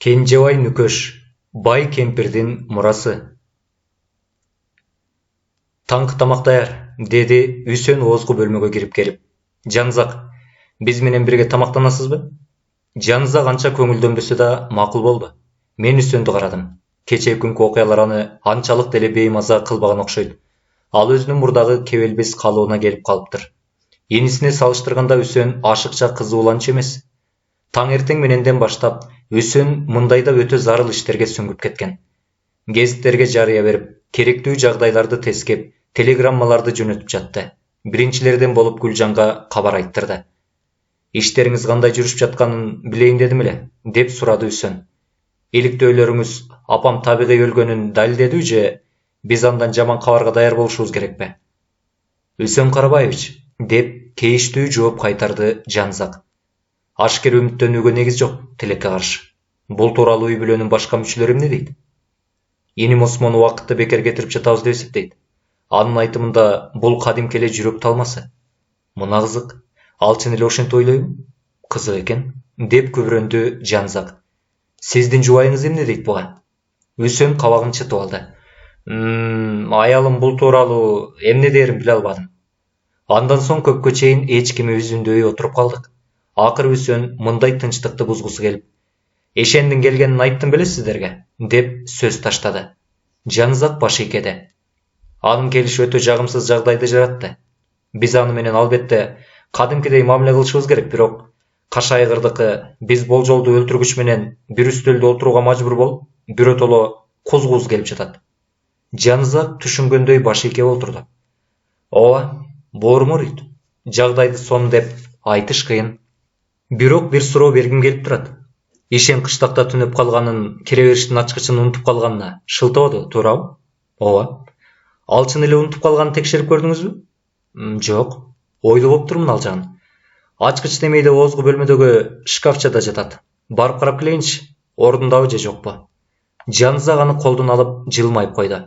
Кенжебай Нүкөш, Бай Кемпирдин Мурасы. Таңкы тамак даяр, деди Үсөн оозгу бөлмөгө кирип келип. Жанзак, биз менен бирге тамактанасызбы? Жанзак анча көңүлдөнбөсө да макул болду. Мен Үсөндү карадым. Кечээ күнкү окуялар аны анчалык деле беймаза кылбаган окшойт. Ал өзүнүн мурдагы кебелбес калыбына келип калыптыр. Енисине салыштырганда Үсөн ашыкча кызууланчу эмес. Таң эртең мененден баштап Үсөн мындайда өтө зарыл иштерге сүңгүп кеткен. Гезиттерге жарыя берип, керектүү жагдайларды тескеп, телеграммаларды жөнөтүп жатты. Биринчилерден болуп Гүлжанга кабар айттырды. Иштериңиз кандай жүрүп жатканын билейин дедим эле, деп сурады Үсөн. Иликтөөлөрүңүз апам табигый өлгөнүн далилдедиби же биз андан жаман кабарга даяр болушубуз керекпи? Үсөн Карабаевич, деп кейиштүү жооп кайтарды Жанзак. Ашкер үмүттөнүүгө негиз жок, тилекке каршы. Бул тууралуу үй бүлөнүн башка мүчөлөрү эмне дейт? Иним Осмон убакытты бекер кетирип жатабыз деп эсептейт. Анын айтымында бул кадимки эле жүрөк талмасы. Мына кызык, ал чын эле ошентип ойлойбу? Кызык экен, деп күбүрөндү Жанзак. Сиздин жубайыңыз эмне дейт буга? Үсөн кабагын чытып алды. Аялым бул тууралуу эмне дээрин биле албадым. Андан соң көпкө чейин эч кимибиз үндөбөй отуруп калдык. Акыры Үсөн мындай тынчтыкты бузгусу келип, "Эшендин келгенин айттым беле сиздерге", деп сөз таштады. Жанзак баш ийкеди. Анын келиши өтө жагымсыз жагдайды жаратты. Биз аны менен албетте кадимкидей мамиле кылышыбыз керек, бирок кашайгырдыкы биз болжолдуу өлтүргүч менен бир үстөлдө отурууга мажбур болуп, биротоло кузгубуз келип жатат. Жанзак түшүнгөндөй баш ийкеп отурду. Ооба, боорума урuyт. Жагдайды сонун деп айтыш кыйын. Бирок бир суроо бергим келип турат. Ишен кыштакта түнөп калганын, кире бериштин ачкычын унутуп калганына шылтабады, туурабы? Ооба. Ал чын эле унутуп калганын текшерип көрдүңүзбү? Жок. Ойлуу болуп турмун ал жагын. Ачкыч демейде оозгу бөлмөдөгү шкафчада жатат. Барып карап келейинчи, ордундабы же жокпу? Жанзак аны колдон алып жылмайып койду.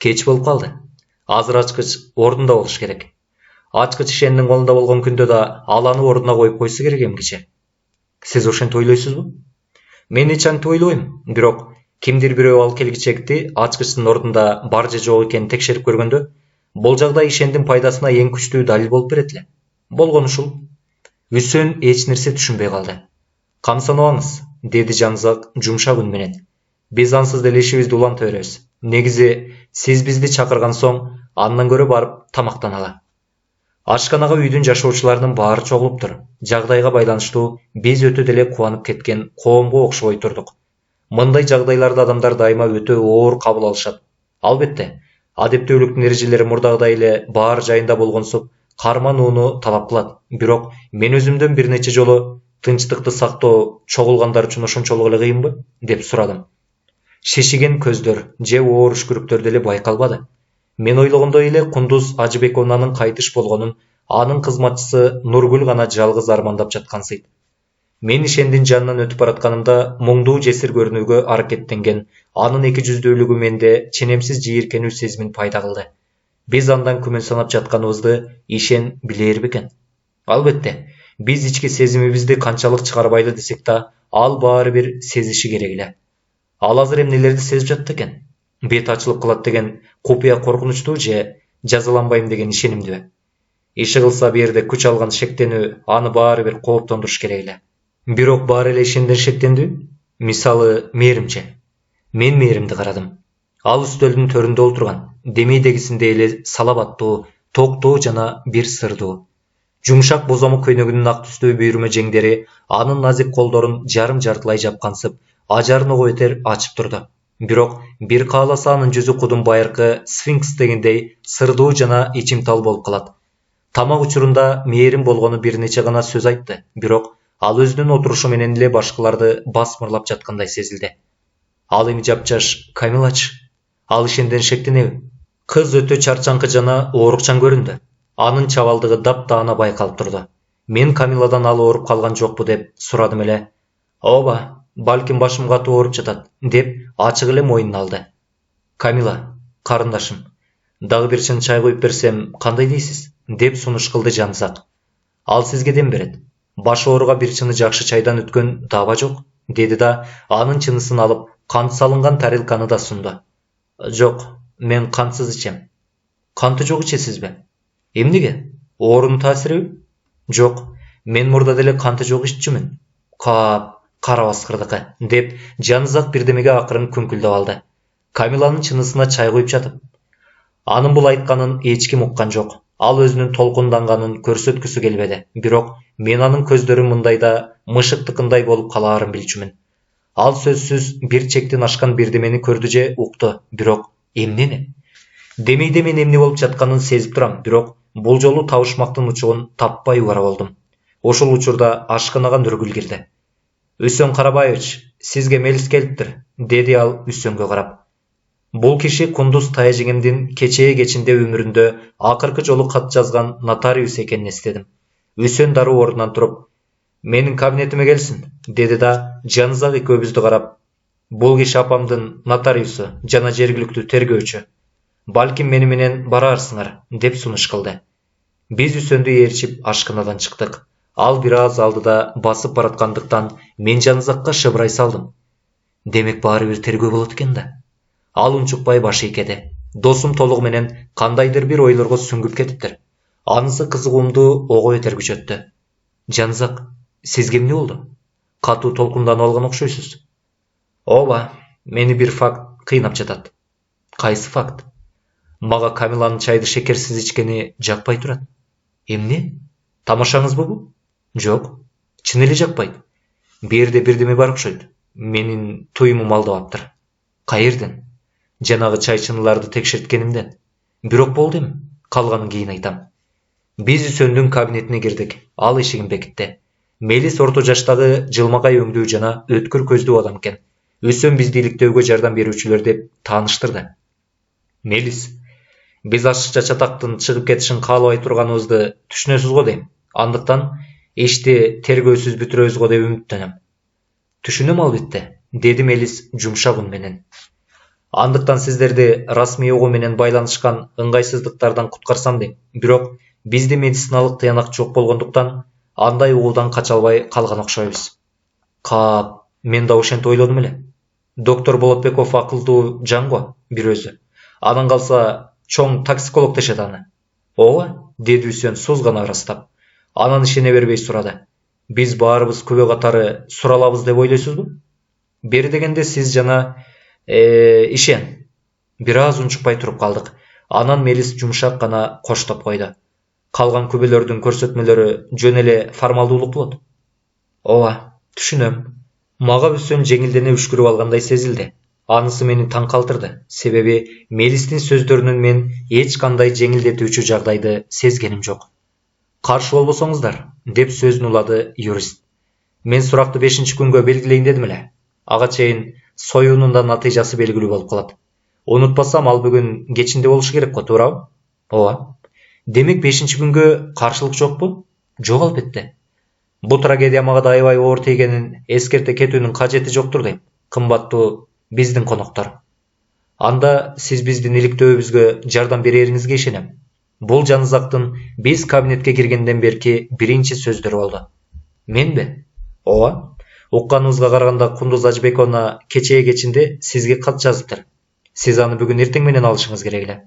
Кеч болуп калды. Азыр ачкыч ордунда болуш керек. Ачкыч Ишендин колунда болгон күндө да ал аны ордуна коюп койсо керек эмгиче. Сиз ошентип ойлойсузбу? Мен эч антип ойлойм, бирок кимдир бирөө ал келгичекти ачкычтын ордунда бар же жок экенин текшерип көргөндө, бул жагдай Ишендин пайдасына эң күчтүү далил болуп берет эле. Болгон ушул. Үсөн эч нерсе түшүнбөй калды. Камсанабаңыз, деди Жанзак жумшак үн менен. Биз ансыз деле ишибизди уланта беребиз. Негизи сиз бизди чакырган соң андан көрө барып тамактаналы. Ашканага үйдүн жашоочуларынын баары чогулуптур. Жагдайга байланыштуу биз өтө деле кубанып кеткен коомго окшобой турдук. Мындай жагдайларды адамдар дайыма өтө оор кабыл алышат. Албетте, адептүүлүктүн эрежелери мурдагыдай эле баар жайында болгонсуп, карманууну талап кылат. Бирок мен өзүмдөн бир нече жолу тынчтыкты сактоо чогулгандар үчүн ошончолук эле кыйынбы? Деп сурадым. Шишиген көздөр же оор үшкүрүктөр деле байкалбады. Мен ойлогондой эле Кундуз Ажыбековнанын кайтыш болгонун анын кызматчысы Нургүл гана жалгыз армандап жаткансыйт. Мен Ишендин жанынан өтүп баратканымда муңдуу жесир көрүнүүгө аракеттенген анын эки жүздүүлүгү менде ченемсиз жийиркенүү сезимин пайда кылды. Биз андан күмөн санап жатканыбызды Ишен билер бекен? Албетте, биз ички сезимибизди канчалык чыгарбайлы десек да, ал баары бир сезиши керек эле. Ал азыр эмнелерди сезип жатты экен? Бет ачылып калат деген купуя коркунучтуу же жазаланбайм деген ишенимдиби? Иши кылса бу жерде күч алган шектенүү аны баары бир кооптондуруш керек эле. Бирок баары эле Ишенден шектендиби? Мисалы, мээримче. Мен мээримди карадым. Ал үстөлдүн төрүндө отурган, демейдегисинде эле салабаттуу, токтоо жана бир сырдуу. Жумшак бозомок көйнөгүнүн ак түстүү бүйүрмө жеңдери анын назик колдорун жарым-жартылай жапкансып, ажарын ого бетер ачып турду. Бирок бир кааласа анын жүзү кудум байыркы сфинкс дегендей сырдуу жана ичимтал болуп калат. Тамак учурунда мээрим болгону бир нече гана сөз айтты, бирок ал өзүнүн отурушу менен эле башкаларды басмырлап жаткандай сезилди. Ал эми жапжаш Камилачы. Ал Ишенден шектенеби? Кыз өтө чарчаңкы жана оорукчан көрүндү. Анын чабалдыгы дапдаана байкалып турду. Мен Камиладан ал ооруп калган жокпу деп сурадым эле. Ооба, балким башым катуу ооруп жатат, деп ачык эле мойнуна алды. Камила, карындашым, дагы бир чын чай куюп берсем кандай дейсиз? Деп сунуш кылды Жанзак. Ал сизге дем берет. Башы ооруга бир чыны жакшы чайдан өткөн даба жок, деди да анын чынысын алып кант салынган тарелканы да сунду. Жок, мен кантсыз ичем. Канты жок ичесизби? Эмнеге? Оорунун таасириби? Жок, мен мурда деле канты жок иччүмүн. Кара баскырдыкы, деп Жанызак бирдемеге акырын күңкүлдөп алды. Камиланын чынысына чай куюп жатып. Анын бул айтканын эч ким уккан жок. Ал өзүнүн толкунданганын көрсөткүсү келбеди. Бирок мен анын көздөрү мындайда мышыктыкындай болуп калаарын билчүмүн. Ал сөзсүз бир чектен ашкан бирдемени көрдү же укту. Бирок эмнени? Демейде мен эмне болуп жатканын сезип турам. Бирок бул жолу табышмактын учугун таппай убара болдум. Ошол учурда ашкынага Нургүл кирди. Үсөн Карабаевич, сизге мелис келиптир, деди ал Үсөнгө карап. Бул киши Кундуз Тайжеңимдин кечинде өмүрүндө акыркы жолу кат жазган нотариус экенин эстедим. Үсөн дароо ордунан туруп, менин кабинетиме келсин, деди да Жанызак экөөбүздү карап, бул киши апамдын нотариусу жана жергиликтүү тергөөчү. Балким мени менен барарсыңар, деп сунуш кылды. Биз Үсөндү ээрчип ашканадан чыктык. Ал бир аз алдыда басып бараткандыктан мен Жанызакка шыбырай салдым. Демек баары бир тергөө болот экен да. Ал унчукпай баш ийкеди. Досум толугу менен кандайдыр бир ойлорго сүңгүп кетиптир. Анысы кызыгуумду ого бетер күчөттү. Жанызак, сизге эмне болду? Катуу толкунданып алган окшойсуз. Ооба, мени бир факт кыйнап жатат. Кайсы факт? Мага Камиланын чайды шекерсиз ичкени жакпай турат. Эмне? Тамашаңызбы бул? Жок, чын эле жакпайт. Берде бирдеме бар окшойт. Менин туюмум алдабаптыр. Каерден? Жанагы чайчыныларды текшерткенимден. Бирок болду эми. Калганын кийин айтам. Биз Үсөндүн кабинетине кирдик. Ал эшигин бекитти. Мелис орто жаштагы жылмагай өңдүү жана өткүр көздүү адам экен. Үсөн бизди иликтөөгө жардам берүүчүлөр деп тааныштырды. Мелис, биз ашыкча чатактын чыгып кетишин каалабай турганыбызды түшүнөсүз го дейм. Андыктан ишти тергөөсүз бүтүрөбүз го деп үмүттөнөм. Түшүнөм албетте, деди Мелис жумшак үн менен. Андыктан сиздерди расмий ого менен байланышкан ыңгайсыздыктардан куткарсам дейм. Бирок бизде медициналык тыянак жок болгондуктан андай угуудан кача албай калган окшойбуз. Мен да ошентип ойлодум эле. Доктор Болотбеков акылдуу жан го, бир өзү. Анан калса чоң токсиколог дешет аны. Ооба, деди Үсөн суз гана ырастап. Анан ишене бербей сурады. Биз баарыбыз күбө катары суралабыз деп ойлойсузбу? Бери дегенде сиз жана ишен. Бир аз унчукпай туруп калдык. Анан Мелис жумшак гана коштоп койду. Калган күбөлөрдүн көрсөтмөлөрү жөн эле формалдуулук болот. Ооба, түшүнөм. Мага Үсөн жеңилдене үшкүрүп алгандай сезилди. Анысы мени таң калтырды. Себеби Мелистин сөздөрүнөн мен эч кандай жеңилдетүүчү жагдайды сезгеним жок. Каршы болбосоңуздар, деп сөзүн улады юрист. Мен суракты 5-күнгө белгилейин дедим эле. Ага чейин союунун да натыйжасы белгилүү болуп калат. Унутпасам, ал бүгүн кечинде болушу керек го, туурабы? Ооба. Демек 5-күнгө каршылык жокпу? Жок албетте. Бул трагедия мага да аябай оор тийгенин эскерте кетүүнүн кажети жоктур дейм. Кымбаттуу биздин коноктор. Анда сиз биздин иликтөөбүзгө жардам берериңизге ишенем. Бул Жанызактын биз кабинетке киргенден берки биринчи сөздөрү болду. Менби? Ооба. Укканыбызга караганда Кундуз Ажыбековна кечинде сизге кат жазыптыр. Сиз аны бүгүн эртең менен алышыңыз керек эле.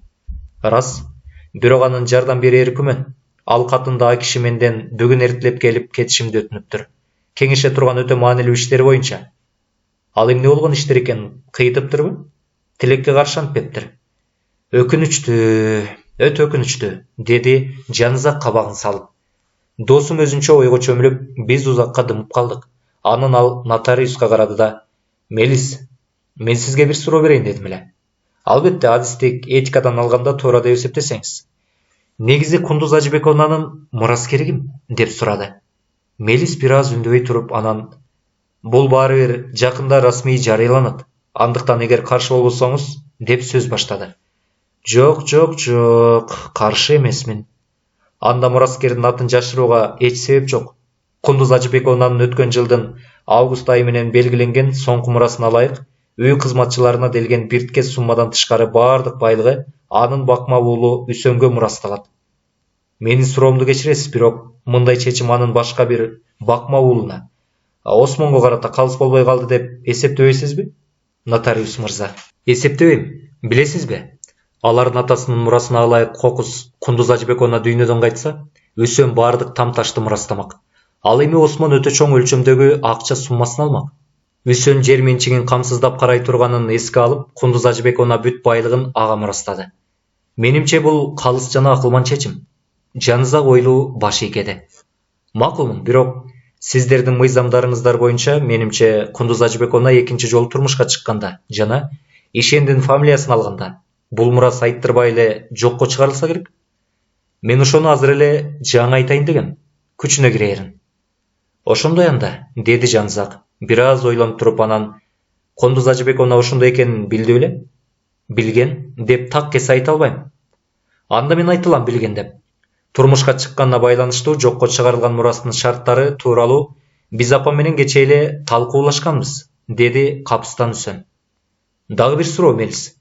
Рас. Бирок анын жардам берери күмөн. Ал катында а киши менден бүгүн эртелеп келип кетишимди өтүнүптүр. Кеңеше турган өтө маанилүү иштери боюнча. Ал эмне болгон иштер экен, кыйтыптырбы? Тилекке каршы антпептир. Өкүнүчтүү, өтө өкүнүчтүү, деди Жанызак кабагын салып. Досум өзүнчө ойго чөмүлүп, биз узакка дымып калдык. Анан ал нотариуска карады да, Мелис, мен сизге бир суроо берейин дедим эле. Албетте, адистик этикадан алганда туура деп эсептесеңиз. Негизи Кундуз Ажыбековнанын мураскери ким? Деп сурады. Мелис бир аз үндөбөй туруп, анан бул баары бир жакында расмий жарыяланат. Андыктан эгер каршы болбосоңуз, деп сөз баштады. Жок, каршы эмесмин. Анда мураскердин атын жашырууга эч себеп жок. Кундуз Ажыбековнанын өткөн жылдын август айы менен белгиленген соңку мурасына ылайык үй кызматчыларына делген биртке суммадан тышкары баардык байлыгы анын бакма уулу Үсөнгө мурасталат. Менин суроомду кечиресиз, бирок мындай чечим анын башка бир бакма уулуна, Осмонго карата калыс болбой калды деп эсептебейсизби? Нотариус мырза. Эсептебейм. Билесизби? Алардын атасынын мурасына ылайык кокус Кундуз Ажыбек она дүйнөдөн кайтса, Өсөн бардык там ташты мурастамак. Ал эми Осмон өтө чоң өлчөмдөгү акча суммасын алмак. Өсөн жер менчигин камсыздап карай турганын эске алып, Кундуз Ажыбек она бүт байлыгын ага мурастады. Менимче бул калыс жана акылман чечим. Жанызак ойлуу баш ийкеди. Макулмун, бирок сиздердин мыйзамдарыңыздар боюнча менимче Кундуз Ажыбек она экинчи жолу турмушка чыкканда жана ишендин фамилиясын алганда бул мурас айттырбай эле жокко чыгарылса керек. Мен ошону азыр эле жаңы айтайын дегем, күчүнө кирээрин. Ошондой анда, деди Жанызак. Бир аз ойлонуп туруп анан Кундуз Ажыбек она ошондой экенин билди беле? Билген деп так кесе айта албайм. Анда мен айтылам билген деп. Турмушка чыкканына байланыштуу жокко чыгарылган мурастын шарттары тууралуу биз апам менен кечээ эле талкуулашканбыз, деди капыстан Үсөн. Дагы бир суроо, Мелис.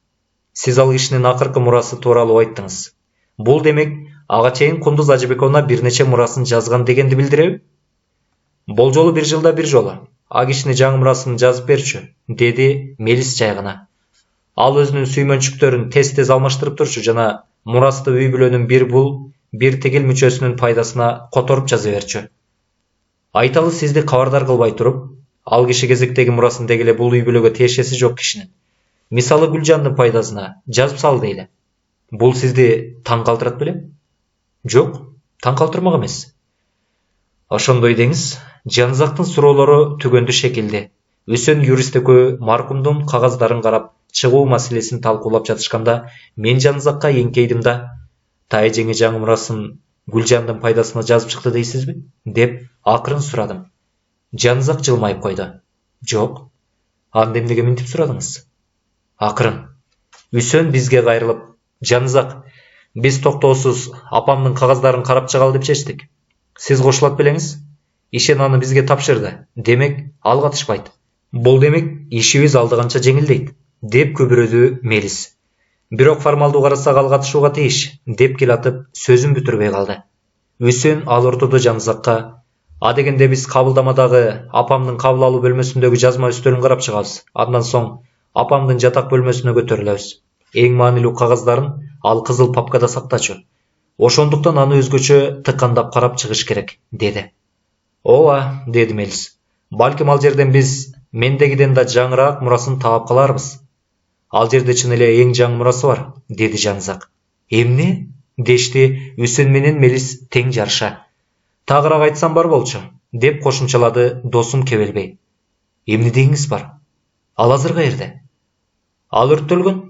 Сиз ал кишинин акыркы мурасы тууралуу айттыңыз. Бул демек ага чейин Кундуз Ажыбек она бир нече мурасын жазган дегенди билдиреби? Болжолу бир жылда бир жолу а кишини жаңы мурасын жазып берчү, деди Мелис жай гана. Ал өзүнүн сүймөнчүктөрүн тез алмаштырып турчу жана мурасты үй бүлөнүн бир бул, бир тигил мүчөсүнүн пайдасына которуп жаза берчү. Айталы сизди кабардар кылбай туруп, ал киши кезектеги мурасын дегеле бул үй бүлөгө тиешеси жок кишинин, мисалы Гүлжандын пайдасына жазып сал дейли. Бул сизди таң калтырат беле? Жок, таң калтырмак эмес. Ошондой деңиз, Жанызактын суроолору түгөндү шекилди. Үсөн юрист экөө маркумдун кагаздарын карап, чыгуу маселесин талкуулап жатышканда, мен Жанызакка эңкейдим да, та эжеңи жаңы мурасын Гүлжандын пайдасына жазып чыкты дейсизби? Деп акырын сурадым. Жанызак жылмайып койду. Жок. Анда эмнеге минтип сурадыңыз? Акырын. Үсөн бизге кайрылып, Жанызак, биз токтоосуз апамдын кагаздарын карап чыгалы деп чечтик. Сиз кошулат белеңиз? Ишен аны бизге тапшырды. Демек, ал катышпайт. Бул демек, ишибиз алдыганча жеңилдейт, деп күбүрөдү Мелис. Бирок формалдуу карасак ал катышууга тийиш, деп келатып сөзүн бүтүрбөй калды. Үсөн ал ортодо Жанызакка, а дегенде биз кабылдамадагы апамдын кабыл алуу бөлмөсүндөгү жазма үстөлүн карап чыгабыз. Андан соң апамдын жатак бөлмөсүнө көтөрүлөбүз. Эң маанилүү кагаздарын ал кызыл папкада сактачу. Ошондуктан аны өзгөчө тыкандап карап чыгыш керек, деди. Ооба, деди Мелис. Балким ал жерден биз мендегиден да жаңыраак мурасын таап каларбыз. Ал жерде чын эле эң жаңы мурасы бар, деди Жанызак. Эмне? Дешти Үсөн менен Мелис тең жарыша. Тагыраак айтсам бар болчу, деп кошумчалады досум кебелбей. Эмне дегиңиз бар? Ал азыр каерде? Ал өрттөлгөн?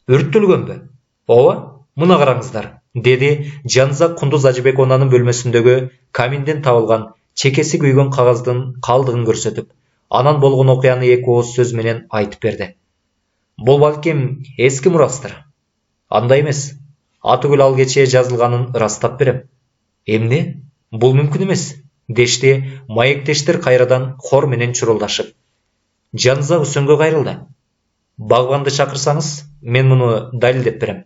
Өрттөлгөнбү? Ооба, муна караңыздар, деди Жанызак Кундуз Ажыбек онанын бөлмөсүндөгү каминден табылган чекеси күйгөн кагаздын калдыгын көрсөтүп, анан болгон окуяны эки ооз сөз менен айтып берди. Бул балким эски мурастыр. Андай эмес. Атүгүл ал кечээ жазылганын ырастап берем. Эмне? Бул мүмкүн эмес, дешти маектештер кайрадан хор менен чурулдашып. Жанызак Үсөнгө кайрылды. Багбанды чакырсаңыз, мен муну далилдеп берем.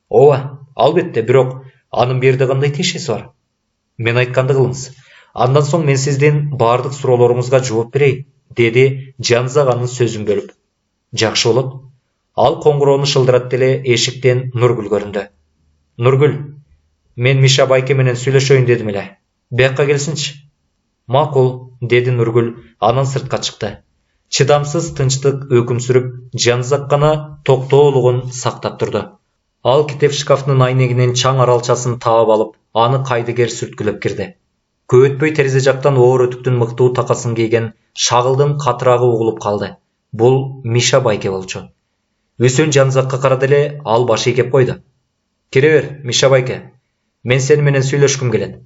Ооба, албетте, бирок анын берде кандай тиешеси бар? Мен айтканды кылыңыз. Андан соң мен сиздин бардык суроолоруңузга жооп берейин, деди Жанызак анын сөзүн бөлүп. Жакшы болот. Ал коңгуроону шылдырат деле эшиктен Нургүл көрүндү. Нургүл, мен Миша байке менен сүйлөшөйүн дедим эле. Бияққа келсинчи. Макул, деди Нургүл, анан сыртка чыкты. Чыдамсыз тынчтык өкүм сүрүп, Жанызак гана токтоолугун сактап турду. Ал китеп шкафынын айнегинен чаң аралчасын таап алып, аны кайдыгер сүрткүлөп кирди. Көп өтпөй терезе жактан оор өтүктүн мыктуу такасын кийген шагылдын катырагы угулуп калды. Бул Миша байке болчу. Үсөн Жанызакка карады эле, ал баш ийкеп койду. Кире бер, Миша байке. Мен сени менен сүйлөшкүм келет.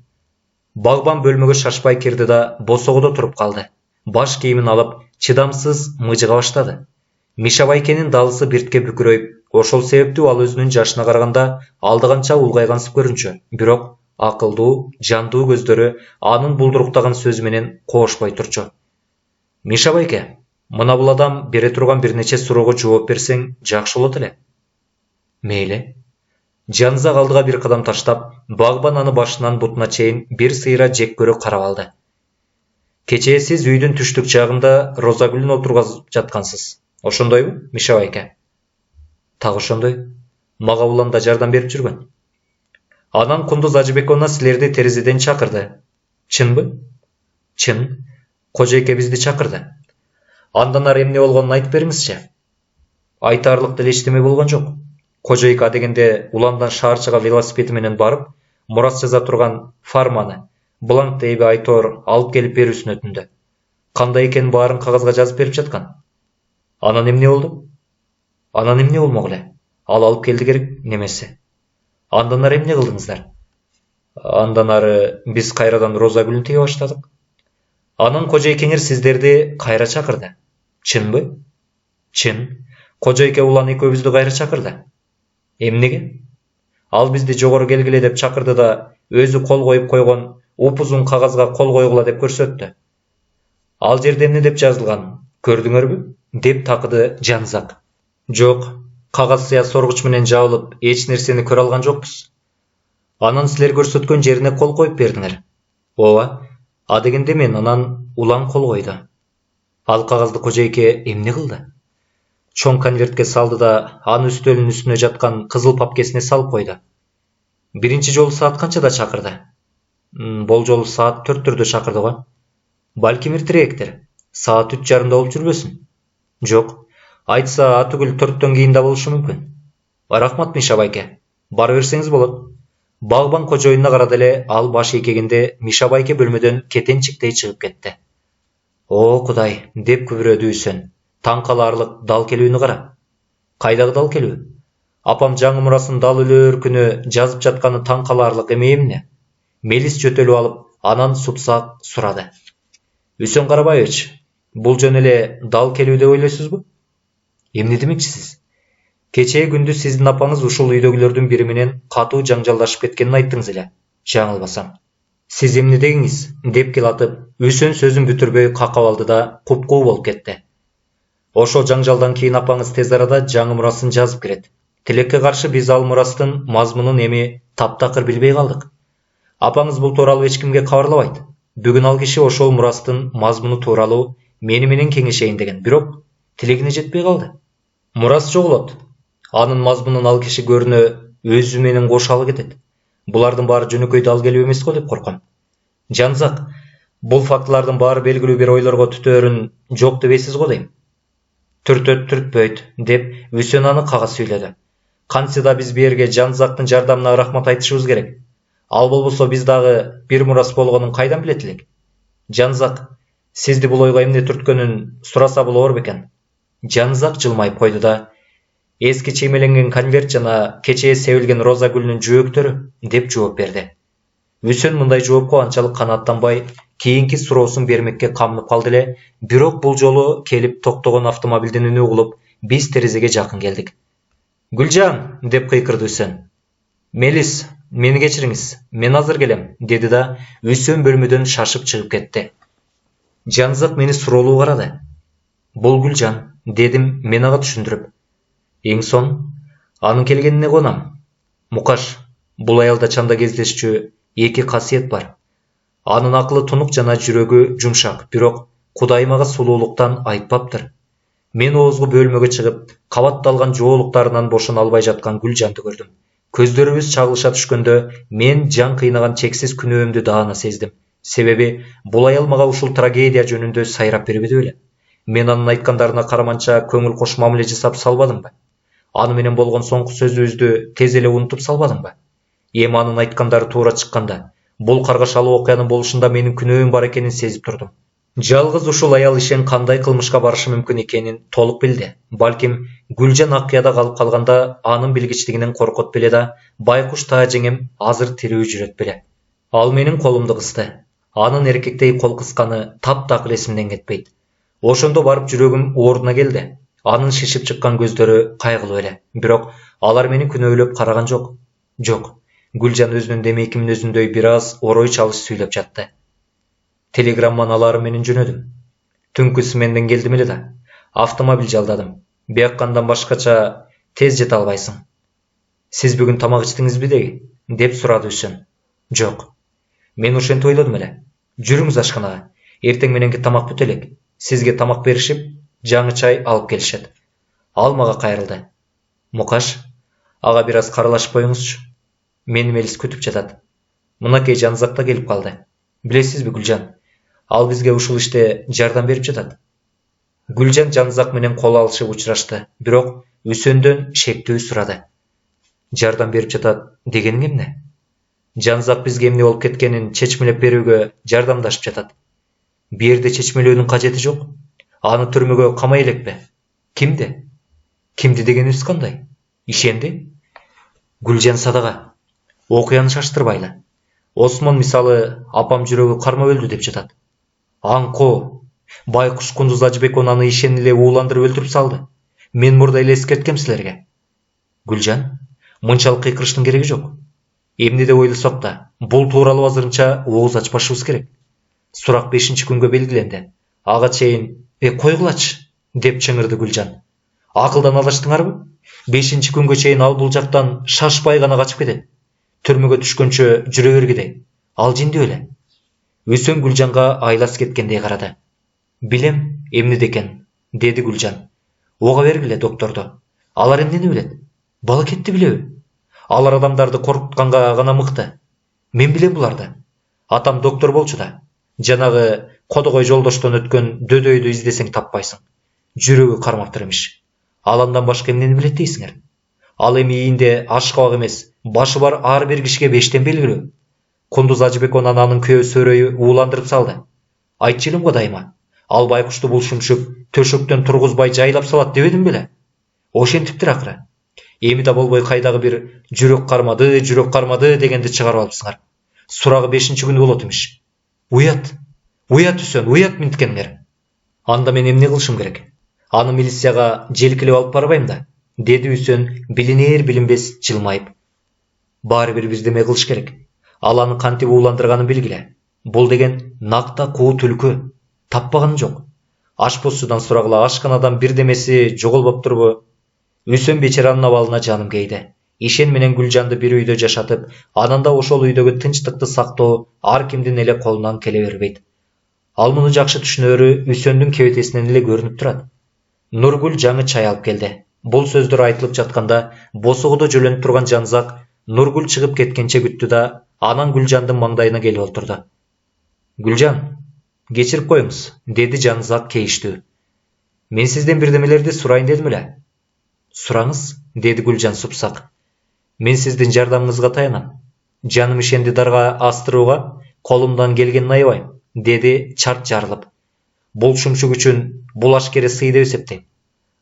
Багбан бөлмөгө шашпай кирди да босогодо туруп калды. Баш кийимин алып, чыдамсыз мыжыга баштады. Миша байкенин далысы биртке бүкүрөйүп, ошол себептүү ал өзүнүн жашына караганда алдыганча улгайгансып көрүнчү. Бирок акылдуу, жандуу көздөрү анын булдуруктаган сөзү менен коошпой турчу. Миша байке, мына бул адам бере турган бир нече суроого жооп берсең жакшы болот эле. Мейли. Жанызак алдыга бир кадам таштап, Багбан аны башынан бутуна чейин бир сыйра жек көрө карап алды. Кечээ сиз үйдүн түштүк жагында роза гүлүн отургузуп жаткансыз. Ошондойбу, Миша байке? Так ошондой. Мага улам да жардам берип жүргөн. Анан Кундуз Ажыбековна силерди терезеден чакырды. Чынбы? Чын. Кожойке бизди чакырды. Андан ары эмне болгонун айтып бериңизчи. Айтарлык деле эчтеме болгон жок. Кожойка дегенде уламдан шаарчыга велосипеди менен барып, Мурас жаза турган фарманы, бланк дейби айтор алып келип берүүсүн өтүндү. Кандай экенин баарын кагазга жазып берип жаткан. Анан эмне болду? Анан эмне болмок эле? Ал алып келди керек немеси. Андан ары эмне кылдыңыздар? Андан ары биз кайрадан роза гүлүн тыга баштадык. Анан кожойкеңер сиздерди кайра чакырды. Чынбы? Чын. Кожойке улан экөөбүздү кайра чакырды. Эмнеге? Ал бизди жогору келгиле деп чакырды да, өзү кол коюп койгон упузун кагазга кол койгула деп көрсөттү. Ал жерде эмне деп жазылган? Көрдүңөрбү? Деп такыды Жанзак. Жок, кагаз сыя соргуч менен жабылып, эч нерсени көрө алган жокпуз. Анан силер көрсөткөн жерине кол коюп бердиңер. Ооба, а дегенде мен анан улан кол койду. Ал кагазды кожойке эмне кылды? Чоң конвертке салды да, аны үстөлүнүн үстүнө жаткан кызыл папкесине салып койду. Биринчи жолу саат канчада чакырды? Бул жолу саат 4-төрдө чакырды го. Балким эртерээктир. Саат 3:30 болуп жүрбөсүн? Жок. Айтса атүгүл 4-төн кийин да болушу мүмкүн. Рахмат Миша байке. Бара берсеңиз болот. Багбан кожоюнуна карады эле ал баш ийкегенде Миша байке бөлмөдөн кетенчиктей чыгып кетти. О, Кудай, деп күбүрөдү Үсөн. Таң калаарлык дал келүүнү кара. Кайдагы дал келүү? Апам жаңы мурасын дал өлөр күнү жазып жатканы таң калаарлык эмне? Мелис жөтөлүп алып, анан супсак сурады. Үсөн Карабаевич, бул жөн эле дал келүү деп ойлойсузбу? Эмне демекчисиз? Кечээ күндүз сиздин апаңыз ушул үйдөгүлөрдүн бири менен катуу жаңжалдашып кеткенин айттыңыз эле. Жаңылбасам. Сиз эмне дегиңиз? Деп келатып, Үсөн сөзүн бүтүрбөй какап алды да купкуу болуп кетти. Ошол жаңжалдан кийин апаңыз тез арада жаңы мурасын жазып кирет. Тилекке каршы биз ал мурастын мазмунун эми таптакыр билбей калдык. Апаңыз бул тууралуу эч кимге кабарлабайт. Бүгүн ал киши ошол мурастын мазмуну тууралуу мени менен кеңешейин деген, бирок тилегине жетпей калды. Мурас жоголот. Анын мазмунун ал киши көрүнө өзү менен кошало кетет. Булардын баары жөнөкөй дал келүү эмес го деп корком. Жанзак, бул фактылардын баары белгилүү бир ойлорго түтөөрүн жок дебейсиз го дейм. Түртпөйт, деп Үсөн аны кага сүйлөдү. Кантсе да биз берге Жанзактын жардамына рахмат айтышыбыз керек. Ал болбосо биз дагы бир мурас болгонун кайдан билет элек? Жанзак, сизди бул ойго эмне түрткөнүн сураса болор бекен? Жанзак жылмайып койду да, эски чиймеленген конверт жана кечээ себилген роза гүлүнүн жөөктөрү, деп жооп берди. Үсөн мындай жоопко анчалык канааттанбай, кийинки суроосун бермекке камынып калды эле, бирок бул жолу келип токтогон автомобилдин үнү угулуп, биз терезеге жакын келдик. Гүлжан, деп кыйкырды Үсөн. Мелис, мени кечириңиз, мен азыр келем, деди да Үсөн бөлмөдөн шашып чыгып кетти. Жанзак мени суроолуу карады. Бул Гүлжан, дедим мен ага түшүндүрүп. Эң сон, анын келгенине конам. Мукаш, бул аялда чанда кездешчү эки касиет бар. Анын акылы тунук жана жүрөгү жумшак, бирок Кудай мага сулуулуктан айтпаптыр. Мен оозгу бөлмөгө чыгып, кабатталган жоолуктарынан бошоно албай жаткан Гүлжанды көрдүм. Көздөрүбүз чагылыша түшкөндө мен жан кыйнаган чексиз күнөөмдү даана сездим. Себеби бул аял мага ушул трагедия жөнүндө сайрап бербеди беле. Мен анын айткандарына караманча көңүл кош мамиле жасап салбадымбы? Аны менен болгон соңку сөзүбүздү тез эле унутуп салбадымбы? Эми анын айткандары туура чыкканда, бул каргашалуу окуянын болушунда менин күнөөм бар экенин сезип турдум. Жалгыз ушул аял ишен кандай кылмышка барышы мүмкүн экенин толук билди. Балким Гүлжан акыяда калып калганда анын билгичтигинен коркот беле да, байкуш таа жеңем азыр тирүү жүрөт беле. Ал менин колумду кысты. Анын эркектей кол кысканы таптакыр эсимден кетпейт. Ошондо барып жүрөгүм ордуна келди. Анын шишип чыккан көздөрү кайгылуу эле. Бирок алар мени күнөөлөп караган жок. Жок. Гүлжан өзүнүн демейкимин өзүндөй бир аз орой чалыш сүйлөп жатты. Телеграмманалары менен жөнөдүм. Түнкү сменден келдим эле да. Автомобиль жалдадым. Бияккандан башкача тез жете албайсың. Сиз бүгүн тамак ичтиңизби деги? Деп сурады Үсөн. Жок. Мен ошентип ойлодум эле. Жүрүңүз ашканага. Эртең мененки тамак бүтө элек. Сизге тамак беришип, жаңы чай алып келишет. Ал мага кайрылды. Мукаш, ага бир аз каралашып коюңузчу. Мени Мелис күтүп жатат. Мынакей Жанзак да келип калды. Билесизби, Гүлжан? Ал бизге ушул иште жардам берип жатат. Гүлжан Жанзак менен кол алышып учурашты, бирок Үсөндөн шектүү сурады. Жардам берип жатат дегениң эмне? Жанзак бизге эмне болуп кеткенин чечмелеп берүүгө жардамдашып жатат. Бу жерде чечмелөөнүн кажети жок. Аны түрмөгө камай элекпи? Кимди? Кимди дегениңиз кандай? Ишенди? Гүлжан Садага. Окуяны шаштырбайлы. Осмон мисалы апам жүрөгү кармап өлдү деп жатат. Аңко, байкуш Кундуз Ажыбеков аны ишен эле ууландырып өлтүрүп салды. Мен мурда эле эскерткем силерге. Гүлжан, мынчалык кыйкырыштын кереги жок. Эмне деп ойлосок да, бул тууралуу азырынча ооз ачпашыбыз керек. Сурак 5-күнгө белгиленди. Ага чейин койгулачы, деп чыңырды Гүлжан. Акылдан алыштыңарбы? 5-күнгө чейин ал бул жактан шашпай гана качып кетет. Түрмөгө түшкөнчө жүрө бергидей. Ал жиндүү эле. Үсөн Гүлжанга айлас кеткендей карады. Билем, эмне экен, деди Гүлжан. Ого бергиле докторду. Алар эмнени билет? Бала кетти билеби? Алар адамдарды коркутканга гана мыкты. Мен билем буларды. Атам доктор болчу да. Жанагы кодогой жолдоштон өткөн дөдөйдү издесең таппайсың. Жүрөгү кармаптыр эмиш. Ал андан башка эмнени билет дейсиңер? Ал эми ийинде аш кабак эмес, башы бар ар бир кишиге 5тен белгилүү. Кундуз Ажыбеков анын күйөө сөрөйү ууландырып салды. Айтчу элем го дайыма. Ал байкушту бул шумшуп төшөктөн тургузбай жайлап салат дебедим беле? Ошентиптир акыры. Эми да болбой кайдагы бир жүрөк кармады дегенди чыгарып алыпсыңар. Сурагы 5-күнү болот эмиш. Уят Үсөн, уят минткениңер. Анда мен эмне кылышым керек? Аны милицияга желкилеп алып барбайм да, деди Үсөн билинер билинбес жылмайып. Баары бир бирдеме кылыш керек. Ал аны кантип ууландырганын билгиле. Бул деген накта куу түлкү. Таппаганы жок. Ашпозчудан сурагыла ашканадан бирдемеси жоголбоптурбу? Үсөн бечаранын абалына жаным кейди. Ишен менен Гүлжанды бир үйдө жашатып, анан да ошол үйдөгү тынчтыкты сактоо ар кимдин эле колунан келе бербейт. Ал муну жакшы түшүнөрү Үсөндүн кебетесинен эле көрүнүп турат. Нургүл жаңы чай алып келди. Бул сөздөр айтылып жатканда, босогодо жөлөнүп турган Жанзак Нургүл чыгып кеткенче күттү да, анан Гүлжандын маңдайына келип отурду. Гүлжан, кечирип коюңуз, деди Жанзак кейиштүү. Мен сизден бирдемелерди сурайын дедим эле. Сураңыз, деди Гүлжан супсак. Мен сиздин жардамыңызга таянам. Жаным ишенди дарга астырууга колумдан келгенин аябайм, деди чарт жарылып. Бул шумшук үчүн бул ашкере сый деп эсептейм.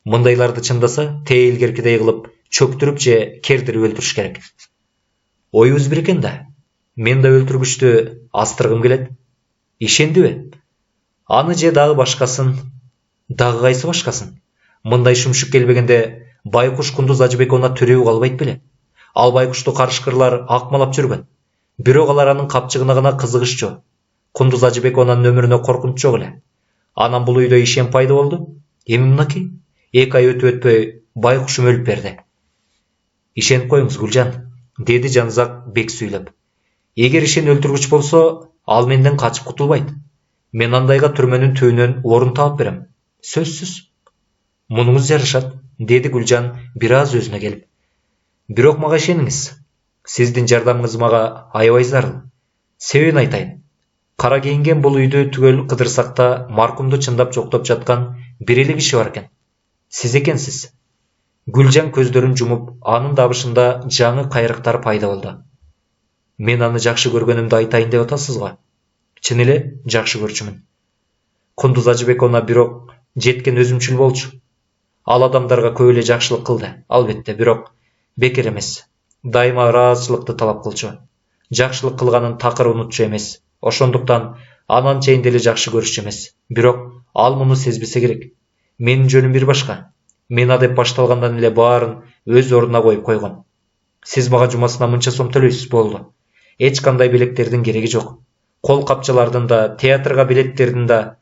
Мындайларды чындаса, тейлгеркидей кылып чөктүрүп же кердирип өлтүрүш керек. Оюбуз бир экен да. Мен да өлтүргүчтү астыргым келет. Ишендиби? Аны же дагы башкасын. Дагы кайсы башкасын? Мындай шумшук келбегенде байкуш Кундуз Ажыбековна төрөбү калбайт беле? Ал байкушту карышкырлар акмалап жүргөн. Бирок алар анын капчыгына гана кызыгышчу. Кундуз Ажыбековнанын өмүрүнө коркунуч жок эле. Анан бул үйдө ишен пайда болду. Эми мынакей, 2 ай өтүп өтпөй байкушум өлүп берди. Ишенип коюңуз, Гүлжан, деди Жанзак бек сүйлөп. Эгер ишен өлтүргүч болсо, ал менден качып кутулбайт. Мен андайга түрмөнүн түбүнөн орун таап берем. Сөзсүз. Мунуңуз жарашат, деди Гүлжан бир аз өзүнө келип. Бирок мага ишениңиз. Сиздин жардамыңыз мага аябай зарыл. Себебин айтайын. Кара кийинген бул үйдү түгөл кыдырсак да маркумду чындап жоктоп жаткан бир эле киши бар экен. Сиз экенсиз. Гүлжан көздөрүн жумуп, анын дабышында жаңы кайрыктар пайда болду. Мен аны жакшы көргөнүмдү айтайын деп атасыз го? Чын эле жакшы көрчүмүн. Кундуз Ажыбековна бирок жеткен өзүмчүл болчу. Ал адамдарга көп эле жакшылык кылды, албетте, бирок бекер эмес. Дайыма ыраазычылыкты талап кылчу. Жакшылык кылганын такыр унутчу эмес. Ошондуктан анан чейин деле жакшы көрүшчү эмес. Бирок ал муну сезбесе керек. Менин жөнүм бир башка. Мен адеп башталгандан эле баарын өз ордуна коюп койгон. Сиз мага жумасына мынча сом төлөйсүз, болду. Эч кандай билектердин кереги жок. Кол капчалардын да, театрга билеттердин да.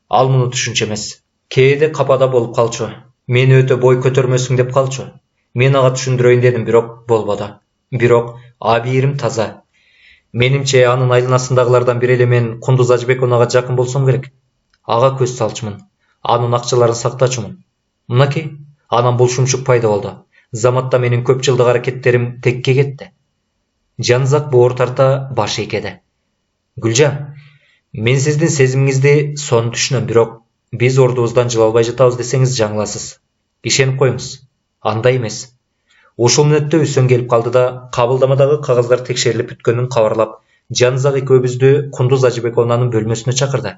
Ал муну түшүнчү эмес. Кээде капада болуп калчу. Мени өтө бой көтөрмөсүң деп калчу. Мен ага түшүндүрөйүн дедим, бирок болбоду. Бирок абийирим таза. Менимче анын айланасындагылардан бири эле мен Кундуз Ажыбековнага жакын болсом керек. Ага көз салчумун. Анын акчаларын сактачумун. Мынакей, анан бул шумчук пайда болду. Заматта менин көп жылдык аракеттерим текке кетти. Жанзак боор тарта баш ийкеди. Гүлжан, мен сиздин сезимиңизди сонун түшүнөм, бирок биз ордубуздан жыла албай жатабыз десеңиз жаңыласыз. Ишенип коюңуз. Андай эмес. Ушул мүнөттө Үсөн келип калды да кабылдамадагы кагаздар текшерилип бүткөнүн кабарлап, Жанзак экөөбүздү Кундуз Ажыбековнанын бөлмөсүнө чакырды.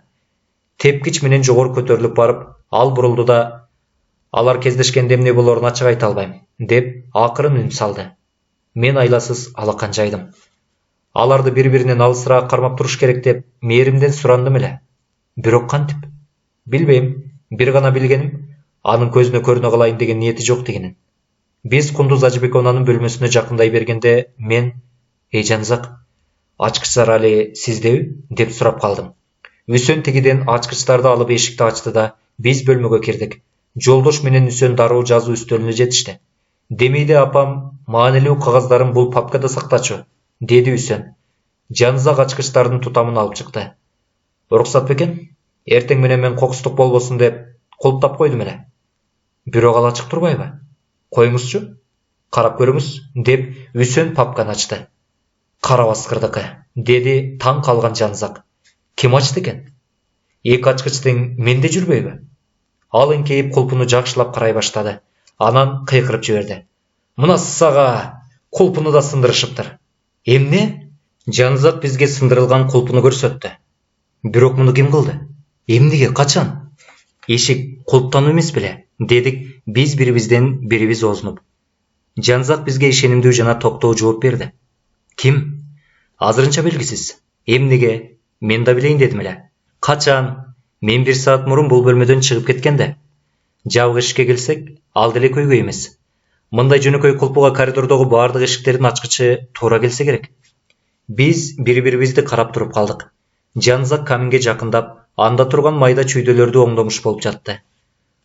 Тепкич менен жогору көтөрүлүп барып, ал бурулду да алар кездешкенде эмне болоорун ачык айта албайм, деп акырын үн салды. Мен айласыз алакан жайдым. Аларды бири-биринен алысыраак кармап туруш керек деп мээримден сурандым эле. Бирок кантип? Билбейм, бир гана билгеним, анын көзүнө көрүнө калайын деген ниети жок дегенин. Биз Кундуз Ажыбековнанын бөлмөсүнө жакындай бергенде мен, "Эй Жанзак, ачкычтар али сиздеби?" деп сурап калдым. Үсөн тигиден ачкычтарды алып эшикти ачты да биз бөлмөгө кирдик. Жолдош менен Үсөн дароо жазуу үстөлүнө жетишти. "Демейде апам маанилүү кагаздарын бул папкада сактачу", деди Үсөн. Жанзак ачкычтардын тутамын алып чыкты. "Уруксат бекен? Эртең менен мен кокустук болбосун деп кулптап койдум эле. Бирок ал ачык турбайбы? Коюңузчу, карап көрүңүз", деп Үсөн папканы ачты. "Карабаскырдыкы", деди таң калган Жанзак. "Ким ачты экен? Эки ачкычтың менде жүрбөйбү?" Ал эңкейип кулпуну жакшылап карай баштады. Анан кыйкырып жиберди. "Мына сага кулпуну да сындырышыптыр." "Эмне?" Жанзак бизге сындырылган кулпуну көрсөттү. "Бирок муну ким кылды? Эмнеге, качан?" "Эшик кулптануу эмес беле?" дедик биз бирибизден бирибиз оозунуп. Жанзак бизге ишенимдүү жана токтоо жооп берди. "Ким? Азырынча белгисиз. Эмнеге? Мен да билейин дедим эле. Качан? Мен 1 саат мурун бул бөлмөдөн чыгып кеткенде. Жабык эшикке келсек, ал деле көйгөй эмес. Мындай жөнөкөй кулпуга коридордогу баардык эшиктердин ачкычы туура келсе керек." Биз бири-бирибизди карап туруп калдык. Жанзак каминге жакындап, анда турган майда чүйдөлөрдү оңдомуш болуп жатты.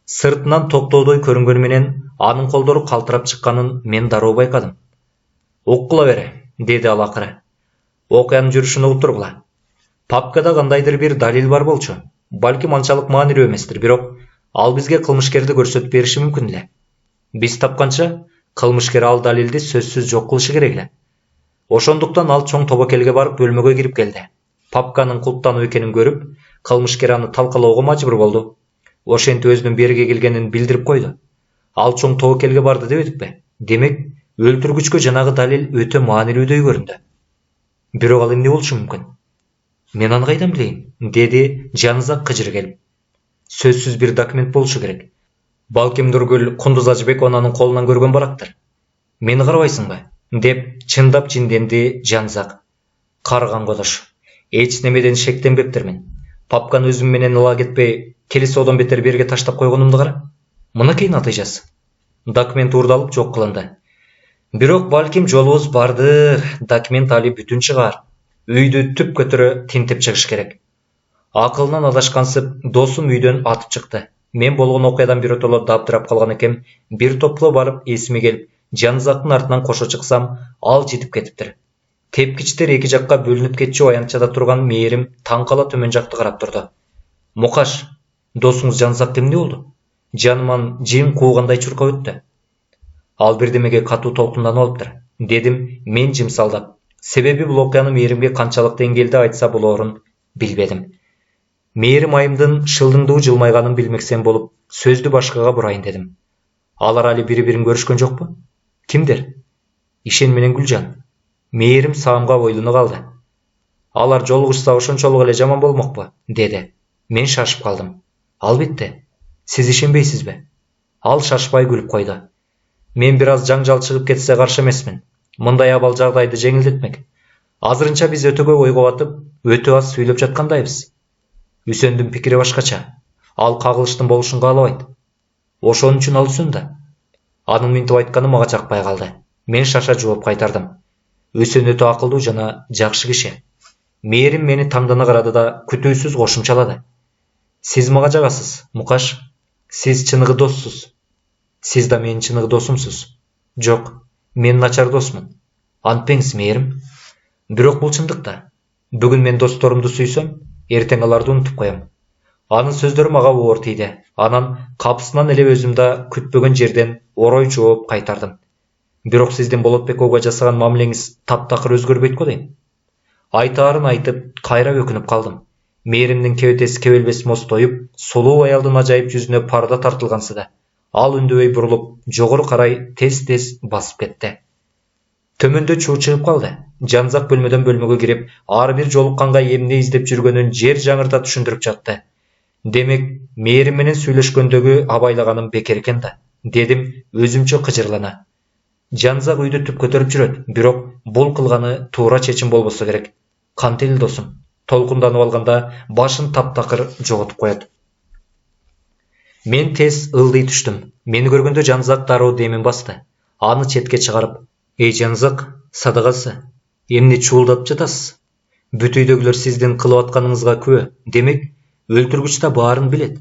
Сыртынан токтоодой көрүнгөнү менен анын колдору калтырап чыкканын мен дароо байкадым. "Уккула бере", деди ал акыры. "Окуянын жүрүшүн угуп тургула. Папкада кандайдыр бир далил бар болчу. Балким анчалык маанилүү эместир, бирок ал бизге кылмышкерди көрсөтүп бериши мүмкүн эле. Биз тапканча, кылмышкер ал далилди сөзсүз жок кылышы керек эле. Ошондуктан ал чоң тобокелге барып бөлмөгө кирип келди. Папканын кулптануу экенин көрүп, кылмышкер аны талкалоого мажбур болду. Ошентип өзүнүн берге келгенин билдирип койду. Ал чоң тобокелге барды дебедикпи? Демек, өлтүргүчкө жанагы далил өтө маанилүүдөй көрүндү. Бирок ал эмне болушу мүмкүн? Мен аны кайдан билейин? Деди Жанзак кыжыр келип. Сөзсүз бир документ болушу керек. Балким Нургүл Кундуз Ажыбековнанын колунан көргөн барактыр. Мени карабайсыңбы? Деп чындап жинденди Жанзак. Карган кодош. Эч немеден шектенбептирмин. Папканы өзүм менен ала кетпей, келиси одон бетер берге таштап койгонумду кара. Мынакей натыйжасы. Документ уурдалып жок кылынды. Бирок балким жолубуз бардыр, документ али бүтүн чыгар. Үйдү түп көтөрө тинтип чыгыш керек. Акылынан адашкансып, досум үйдөн атып чыкты. Мен болгон окуядан биротоло дабдырап калган экем, бир топло барып эсиме келип, Жанзактын артынан кошо чыксам, ал жетип кетиптир. Тепкичтер эки жакка бөлүнүп кетчү аянтчада турган мээрим таң кала төмөн жакты карап турду. "Мукаш, досуңуз Жанзак эмне болду?" Жаныман жин куугандай чуркап өттү. "Ал бирдемеге катуу толкунданып алыптыр", дедим мен жымсалдап. Себеби бул окуяны мээримге канчалык деңгээлде айтса болоорун билбедим. Мээрим айымдын шылдыңдуу жылмайганын билмексен болуп, сөздү башкага бурайын дедим. "Алар али бири-бирин көрүшкөн жокпу?" "Кимдер?" "Ишен менен Гүлжан." Мээрим саамга бойлуну калды. "Алар жолугушса ошончолук эле жаман болмокпу?" деди. Мен шашып калдым. "Албетте. Сиз ишенбейсизби?" Ал шашпай күлүп койду. "Мен бир аз жаңжал чыгып кетсе каршы эмесмин. Мындай абал жагдайды жеңилдетмек. Азырынча биз өтө көп ойго батып, өтө аз сүйлөп жаткандайбыз. Үсөндүн пикири башкача. Ал кагылыштын болушун каалабайт. Ошон үчүн ал Үсөн да." Анын минтип айтканы мага жакпай калды. Мен шаша жооп кайтардым. Үсөн өтө акылдуу жана жакшы киши. Мээрим мени таңдана карады да күтүүсүз кошумчалады. "Сиз мага жагасыз, Мукаш. Сиз чыныгы доссуз. Сиз да менин чыныгы досумсуз." "Жок, мен начар досмун." "Антпеңиз, мээрим." Бирок бул чындыкта. Бүгүн мен досторумду сүйсөм, эртең аларды унутуп коем. Анын сөздөрү мага оор тийди. Анан капысынан эле өзүмдө күтпөгөн жерден орой жооп кайтардым. Бирок сиздин Болотбек ого жасаган мамилеңиз таптакыр өзгөрбөйт го дейм. Айтаарын айтып, кайра өкүнүп калдым. Мээримдин кебетеси кебелбес мостоюп, сулуу аялдын ажайып жүзүнө парда тартылгансы да. Ал үндөбөй бурулуп, жогору карай тез-тез басып кетти. Төмөндө чуу чыгып калды. Жанзак бөлмөдөн бөлмөгө кирип, ар бир жолукканга эмне издеп жүргөнүн жер жаңырта түшүндүрүп жатты. Демек, мээрим менен сүйлөшкөндөгү абайлаганым бекер экен да, дедим өзүмчө кыжырлана. Жанзак үйдү түп көтөрүп жүрөт, бирок бул кылганы туура чечим болбосо керек. Кантели досум, толкунданып алганда башын таптакыр жоготуп коет. Мен тез ылдый түштүм. Мени көргөндө Жанзак дароо демин басты. Аны четке чыгарып, "Эй Жанзак, садагасы, эмне чуулдап жатасыз? Бүт үйдөгүлөр сиздин кылып атканыңызга күбө. Демек, өлтүргүч да баарын билет.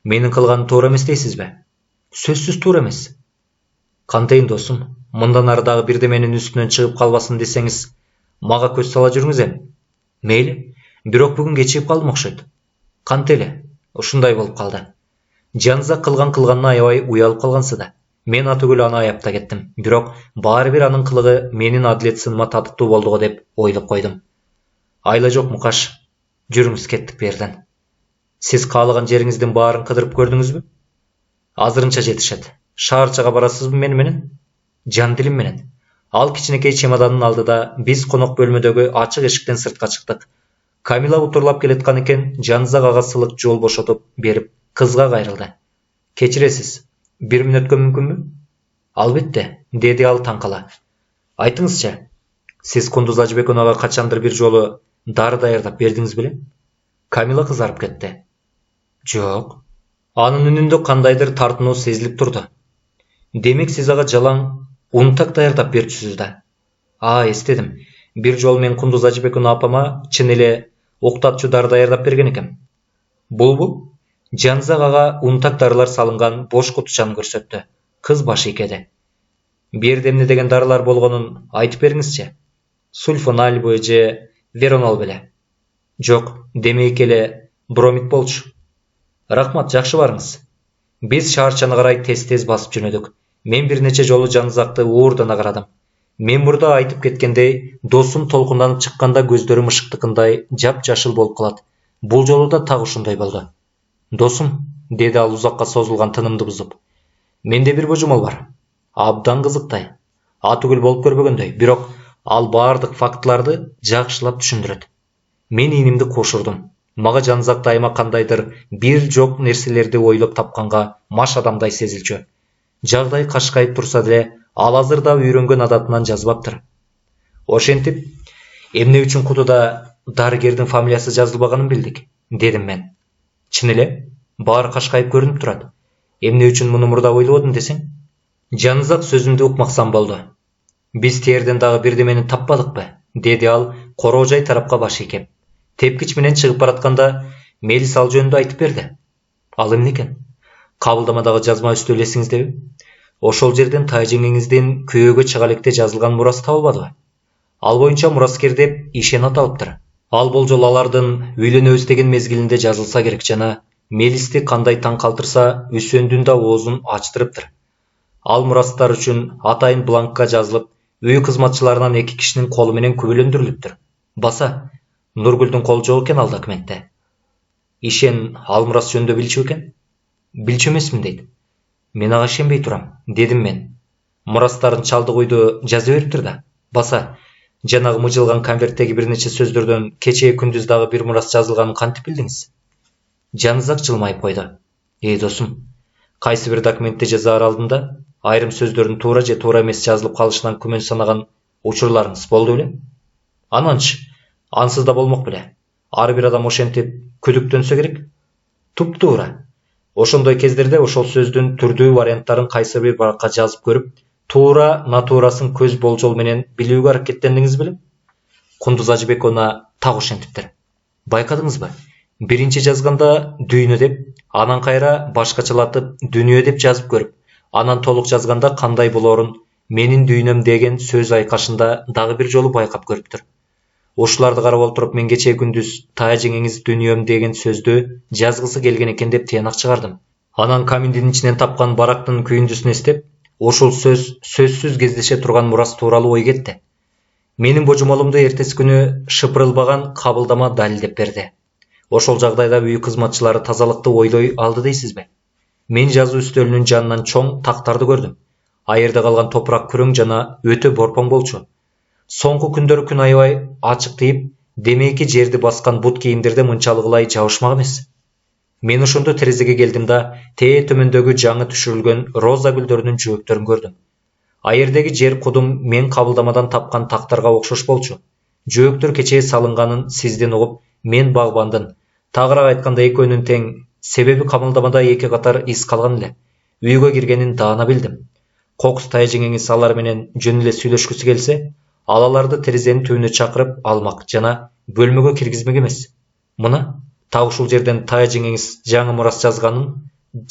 Менин кылганым туура эмес дейсизби?" "Сөзсүз туура эмес." "Кантейин досум, мындан ары дагы бирдеменин үстүнөн чыгып калбасын десеңиз, мага көз сала жүрүңүз эми." "Мейли, бирок бүгүн кечигип калдым окшойт." "Кантели, ушундай болуп калды." Жанзак кылганына аябай уялып калгансы да. Мен атүгүл аны аяп кеттим. Бирок баары бир анын кылыгы менин адилет сыныма татыктуу болдуго деп ойлоп койдум. "Айла жок Мукаш, жүрүңүз кеттик бу жерден. Сиз каалаган жериңиздин баарын кыдырып көрдүңүзбү? Азырынча жетишет. Шаарчага барасызбы мени менен?" "Жан дилим менен." Ал кичинекей чемоданын алдыда биз конок бөлмөдөгү ачык эшиктен сыртка чыктык. Камила утурлап келаткан экен, Жанзак ага сылык жол бошотуп берип, кызга кайрылды. "Кечиресиз, 1 мүнөткө мүмкүнбү?" "Албетте", деди ал таң кала. "Айтыңызчы, сиз Кундуз Ажыбеконага качандыр бир жолу дары даярдап бердиңиз беле?" Камила кызарып кетти. "Жок." Анын үнүндө кандайдыр тартынуу сезилип турду. "Демек сиз ага жалаң унтак даярдап берчүсүз да?" Эстедим. Бир жолу мен Кундуз Ажыбекона апама чын эле уктатчу дары даярдап берген экем." "Булбу?" Жанзак ага унтак дарылар салынган бош кутучаны көрсөттү. Кыз баш ийкеди. "Бу жерде эмне деген дарылар болгонун айтып бериңизчи. Сульфональбы же веронал беле?" "Жок, демейки эле бромид болчу." "Рахмат, жакшы барыңыз." Биз шаарчаны карай тез-тез басып жөнөдүк. Мен бир нече жолу Жанзакты уурдана карадым. Мен мурда айтып кеткендей, досум толкунданып чыкканда көздөрү мышыктыкындай жапжашыл болуп калат. Бул жолу да так ушундай болду. "Досум", деди ал узакка созулган тынымды бузуп. "Менде бир божомол бар. Абдан кызыктай. Атүгүл болуп көрбөгөндөй, бирок ал баардык фактыларды жакшылап түшүндүрөт." Мен ийнимди кошурдум. Мага Жанзак дайыма кандайдыр бир жок нерселерди ойлоп тапканга маш адамдай сезилчү. Жагдай кашкайып турса деле, ал азыр да үйрөнгөн адатынан жазбаптыр. "Ошентип, эмне үчүн кутуда дарыгердин фамилиясы жазылбаганын билдик", дедим мен. "Чын эле, баары кашкайып көрүнүп турат. Эмне үчүн муну мурда ойлободум десең?" Жанзак сөзүмдү укмаксан болду. "Биз терден дагы бирдемени таппадыкпы?" деди ал короожай тарапка баш ийкеп. Тепкич менен чыгып баратканда Мелис ал жөнүндө айтып берди. "Ал эмне экен?" "Кабылдамадагы жазма үстөл эсиңиздеби? Ошол жерден тайжеңиңиздин күйөөгө чыга электе жазылган мурасы табылбадыбы? Ал боюнча мураскер деп ишен аталыптыр. Ал болжол алардын үйлөнөбүз деген мезгилинде жазылса керек жана Мелисти кандай таң калтырса, Үсөндүн да оозун ачтырыптыр. Ал мурастар үчүн атайын бланкка жазылып, үй кызматчыларынан 2 кишинин колу менен күбөлөндүрүлүптүр. Баса, Нургүлдүн колу жок экен ал документте." "Ишен ал мурас жөнүндө билчү экен?" "Билчү эмесмин" дейт. "Мен ага ишенбей турам", дедим мен. "Мурастарын чалдык үйдө жаза бериптир да. Баса, жанагы мыжылган конверттеги бир нече сөздөрдөн кечээ күндүз дагы бир мурас жазылганын кантип билдиңиз?" Жанзак жылмайып койду. "Эй досум, кайсы бир документти жазаар алдында айрым сөздөрдүн туура же туура эмес жазылып калышынан күмөн санаган учурларыңыз болду беле? Ананчы, ансыз да болмок беле. Ар бир адам ошентип күдүктөнсө керек?" "Туп-туура. Ошондой кездерде ошол сөздүн түрдүү варианттарын кайсы бир баракка жазып көрүп, туура натурасын көз болжол менен билүүгө аракеттендиңиз беле?" Кундуз Ажыбекона так ошентиптир. Байкадыңызбы? Биринчи жазганда дүйнө деп, анан кайра башкачалатып дүнүйө деп жазып көрүп, анан толук жазганда кандай болоорун менин дүйнөм деген сөз айкашында дагы бир жолу байкап көрүптүр. Ушуларды карап отуруп мен кечээ күндүз таа жеңеңиз дүйнөм деген сөздү жазгысы келген экен деп тыянак чыгардым. Анан каминдин ичинен тапкан барактын күйүндүсүн эстеп, ушул сөзсүз кездеше турган Мурас тууралуу ой кетти. Менин божомолумду эртеси күнү шыпырылбаган кабылдама далилдеп берди. Ошол жагдайда үй кызматчылары тазалыкты ойлой алды дейсизби? Мен жазуу үстөлүнүн жанынан чоң тактарды көрдүм. Айырда калган топурак күрөң жана өтө борпоң болчу. Соңку күндөрү күн аябай ачык тийип, демейки жерди баскан бут кийимдерде мынчалык ылай жабышмак эмес. Мен ошондо терезеге келдим да тээ төмөндөгү жаңы түшүрүлгөн роза гүлдөрүнүн жөөктөрүн көрдүм. Айырдагы жер кудум мен кабылдамадан тапкан тактарга окшош болчу. Жөөктөр кечээ салынганын сизден угуп, мен багбандын. Тагыраак айтканда экөөнүн тең, себеби кабылдамада эки катар из калган эле. Үйгө киргенин даана билдим. Кокус тая жеңеңиз алар менен жөн эле сүйлөшкүсү келсе, аларды терезенин түбүнө чакырып алмак жана бөлмөгө киргизмек эмес. Мына так ушул жерден тая жеңеңиз жаңы мурас жазганын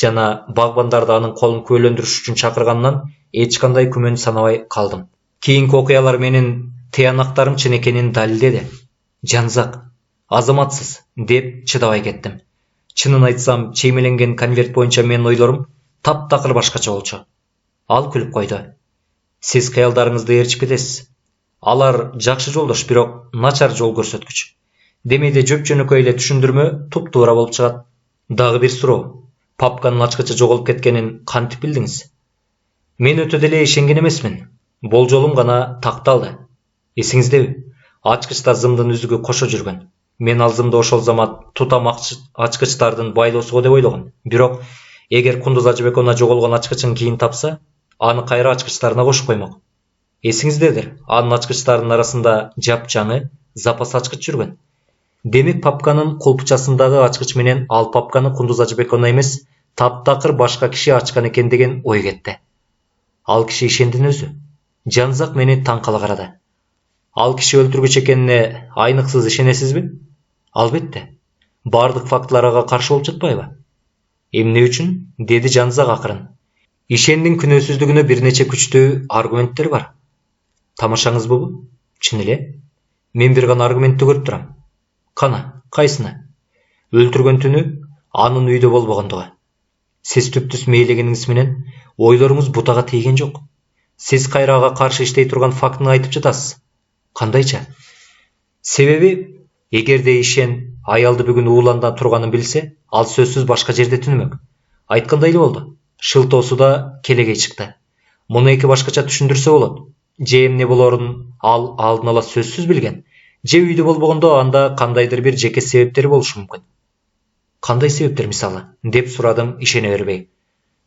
жана багбандарды анын колун күбөлөндүрүш үчүн чакырганынан эч кандай күмөн санабай калдым. Кийинки окуялар менин тыянактарым чын экенин далилдеди. Жанзак, азаматсыз деп чыдабай кеттим. Чынын айтсам, чеймеленген конверт боюнча менин ойлорум таптакыр башкача болчу. Ал күлүп койду. Сиз кыялдарыңызды ээрчип кетесиз. Алар жакшы жолдош, бирок начар жол көрсөткүч. Демейде жөп-жөнөкөй эле түшүндүрмө туп-туура болуп чыгат. Дагы бир суроо. Папканын ачкычы жоголуп кеткенин кантип билдиңиз? Мен өтө деле ишенген эмесмин. Болжолум гана такталды. Эсиңиздеби? Ачкычта зымдын үзүгү кошо жүргөн. Мен ал зымды ошол замат тутам ачкычтардын байлоосуго деп ойлогом. Бирок эгер Кундуз Ажыбековна жоголгон ачкычын кийин тапса, аны кайра ачкычтарына кошуп коймок. Эсиңиздедир, анын ачкычтарынын арасында жапжаңы запас ачкыч жүргөн. Демек папканын кулпучасындагы ачкыч менен ал папканы Кундуз Ажыбековна эмес, таптакыр башка киши ачкан экен деген ой кетти. Ал киши ишендин өзү. Жанзак мени таң кала карады. Ал киши өлтүргүч экенине айныксыз ишенесизби? Албетте. Бардык фактылар ага каршы болуп жатпайбы? Эмне үчүн? Деди Жанзак акырын. Ишендин күнөөсүздүгүнө бир нече күчтүү аргументтер бар. Тамашаңыз бул? Чын эле? Мен бир гана аргументти көрүп турам. Кана, кайсыны? Өлтүргөн түнү анын үйдө болбогондугу. Сиз түптүс мээлегениңиз менен ойлоруңуз бутага тийген жок. Сиз кайра ага каршы иштей турган фактыны айтып жатасыз. Кандайча? Себеби, эгерде ишен аялды бүгүн ууланда турганын билсе, ал сөзсүз башка жерде түнөмөк. Айткандай эле болду. Шылтоосу да келегей чыкты. Муну эки башкача түшүндүрсө болот. Же эмне болорун ал алдын ала сөзсүз билген. Же үйдө болбогондо анда кандайдыр бир жеке себептери болушу мүмкүн. Кандай себептер мисалы? Деп сурадым ишене бербей.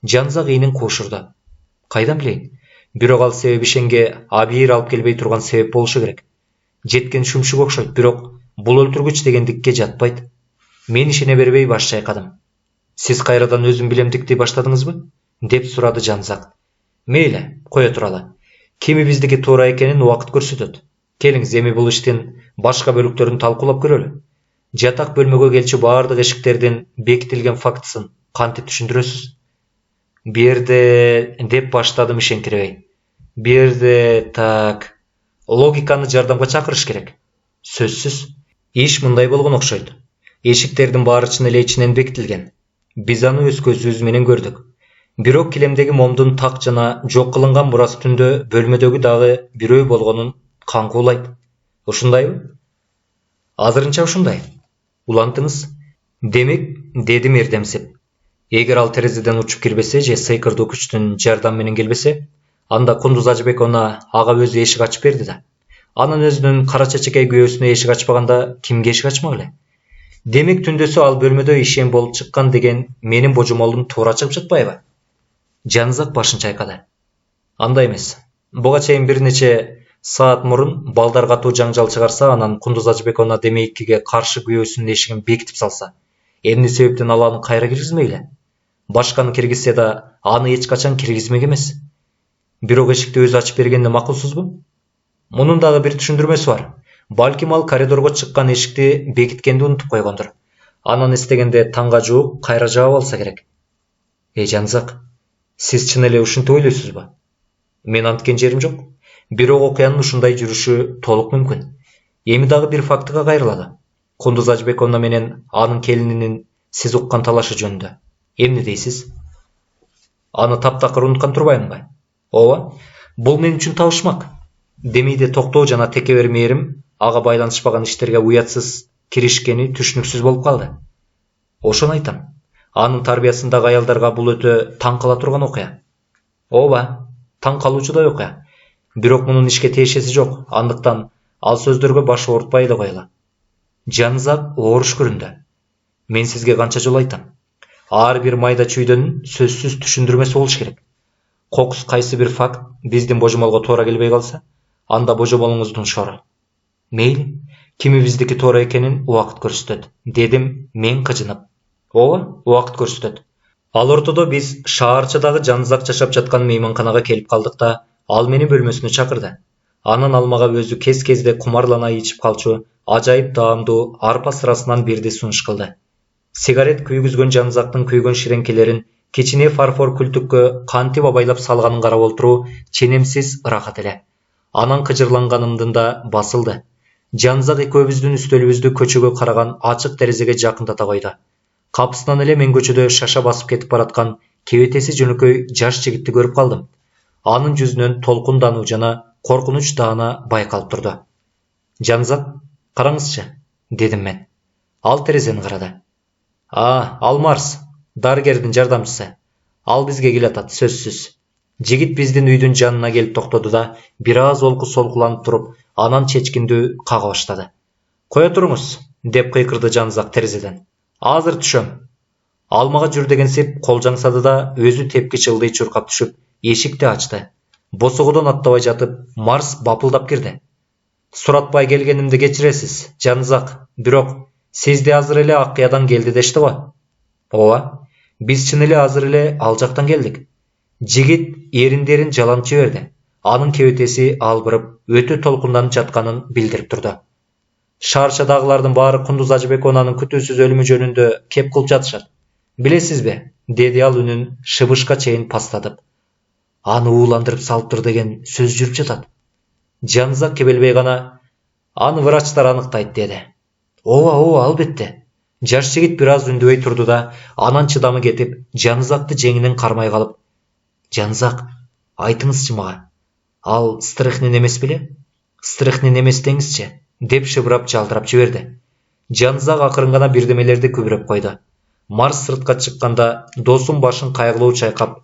Жанзак ийинин куушурду. Кайдан билейин? Бирок ал себеп ишенге абийир алып келбей турган себеп болушу керек. Жеткен шүмшүк окшойт, бирок бул өлтүргүч дегендикке жатпайт. Мен ишене бербей баш чайкадым. Сиз кайрадан өзүм билемдикти баштадыңызбы? Деп сурады Жанзак. Мейли, кое туралы. Кими биздики туура экенин убакыт көрсөтөт. Келиңиз, эми бул иштин башка бөлүктөрүн талкуулап көрөлү. Жатак бөлмөгө келчү баардык эшиктердин бекитилген фактысын кантип түшүндүрөсүз? Бирде деп баштадым ишенкиребей. Бирде так. Логиканы жардамга чакырыш керек. Сөзсүз. Иш мындай болгон окшойт. Эшиктердин баары чын эле ичинен бекитилген. Биз аны өз көзүбүз менен көрдүк. Бирок килемдеги момдун так жана жок кылынган Мурас түндө бөлмөдөгү дагы бирөө болгонун каңкуулайт. Ушундайбы? Азырынча ушундай. Улантыңыз. Демек, дедим эрдемсип. Эгер ал терезеден учуп кирбесе же сыйкырдуу күчтүн жардамы менен келбесе, анда Кундуз Ажыбековна ага өзү эшик ачып берди да. Анын өзүнүн кара чечекей күйөөсүнө эшик ачпаганда кимге эшик ачмак эле? Демек түндөсү ал бөлмөдө ишен болуп чыккан деген менин божомолум туура чыгып жатпайбы? Жанзак башын чайкады. Андай эмес. Буга чейин бир нече саат мурун балдар катуу жаңжал чыгарса, анан Кундуз Ажыбековна демейкиге каршы күйөөсүнүн эшигин бекитип салса, эмне себептен ал аны кайра киргизмейли? Башканы киргизсе да, аны эч качан киргизмек эмес. Бирок эшикти өзү ачып бергенде макулсузбу? Мунун дагы бир түшүндүрмөсү бар. Балким ал коридорго чыккан эшикти бекиткенди унутуп койгондур. Анан эстегенде таңга жууп, кайра жаап алса керек. Жанзак, сиз чын эле ушинтип ойлойсузбу? Мен анткен жерим жок. Бирок окуянын ушундай жүрүшү толук мүмкүн. Эми дагы бир фактыга кайрылалы. Кундуз Ажбековна менен анын келининин сиз уккан талашы жөнүндө. Эмне дейсиз? Аны таптакыр унуткан турбаймынбы? Ооба, бул мен үчүн табышмак. Демейде токтоо жана текебер мээрим ага байланышпаган иштерге уятсыз киришкени түшүнүксүз болуп калды. Ошону айтам. Анын тарбиясындагы аялдарга бул өтө таң кала турган окуя. Ооба, таң калуучудай окуя. Бирок мунун ишке тиешеси жок. Андыктан ал сөздөргө баш оорутпай эле койгула. Жанызак оор үшкүрүндө. Мен сизге канча жолу айтам. Ар бир майда чүйдөнүн сөзсүз түшүндүрмөсү болуш керек. Кокус кайсы бир факт биздин божомолго туура келбей калса, анда божомолуңуздун шору. Мейли, кимибиздики туура экенин убакыт көрсөтөт, дедим мен кыжынып. Ооба, убакыт көрсөтөт. Ал ортодо биз шаарчыдагы Жанызак жашап жаткан мейманканага келип калдык да, ал мени бөлмөсүнө чакырды. Анан ал мага өзү кез-кезде кумарлана ичип калчу ажайып даамдуу арпа сырасынан бирди сунуш кылды. Сигарет күйгүзгөн Жанызактын күйгөн ширеңкелерин кичине фарфор күлтүккө кантип абайлап салганын карап отуруу ченемсиз ырахат эле. Анан кыжырланганымдын да басылды. Жанызак экөөбүздүн үстөлүбүздү көчөгө караган ачык терезеге жакындата койду. Капысынан эле мен көчөдө шаша басып кетип бараткан кебетеси жөнөкөй жаш жигитти көрүп калдым. Анын жүзүнөн толкундануу жана коркунуч даана байкалып турду. Жанызак, караңызчы, дедим мен. Ал терезени карады. Ал Марс, дарыгердин жардамчысы. Ал бизге келатат, сөзсүз. Жигит биздин үйдүн жанына келип токтоду да, бир аз олку солкуланып туруп, анан чечкиндүү кага баштады. Кое туруңуз, деп кыйкырды Жанызак терезеден. Азыр түшөм. Ал мага жүр дегенсип кол жаңсады да, өзү тепкич ылдый чуркап түшүп, эшикти ачты. Босогодон аттабай жатып, Марс бапылдап кирди. Суратпай келгенимди кечиресиз, Жанызак, бирок сизди азыр эле Аккыядан келди дешти го. Ооба, биз чын эле азыр эле ал жактан келдик. Жигит эриндерин жаланып жиберди. Анын кебетеси албырып, өтө толкунданып жатканын билдирип турду. Шаарчадагылардын баары Кундуз Ажбековнанын күтүүсүз өлүмү жөнүндө кеп кылып жатышат. Билесизби? Деди ал үнүн шыбышка чейин пастадып. Аны ууландырып салыптыр деген сөз жүрүп жатат. Жанызак кебелбей гана, аны врачтар аныктайт, деди. Ооба, албетте. Жаш жигит бир аз үндөбөй турду да, анан чыдамы кетип, Жанызакты жеңинен кармай калып, Жанызак, айтыңызчы мага. Ал стрихнин эмес беле? Стрихнин эмес деңизчи, деп шыбырап жалдырап жиберди. Жанызак акырын гана бирдемелерди күбүрөп койду. Марс сыртка чыкканда досум башын кайгылуу чайкап,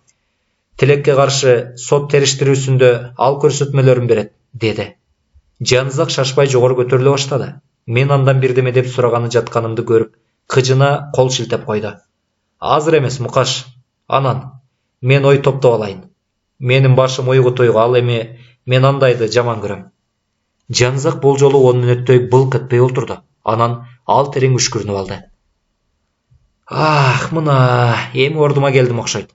тилекке каршы сот териштирүүсүндө ал көрсөтмөлөрүн берет, деди. Жанызак шашпай жогору көтөрүлө баштады. Мен андан бирдеме деп сураганы жатканымды көрүп, кыжына кол шилтеп койду. Азыр эмес, Мукаш. Анан мен ой топтоп алайын. Менин башым уйгу-туйгу, ал эми мен андайды жаман көрөм. Жанызак бул жолу 10 мүнөттөй былк этпей олтурду. Анан ал терең үшкүрүнүп алды. Мына эми ордума келдим окшойт.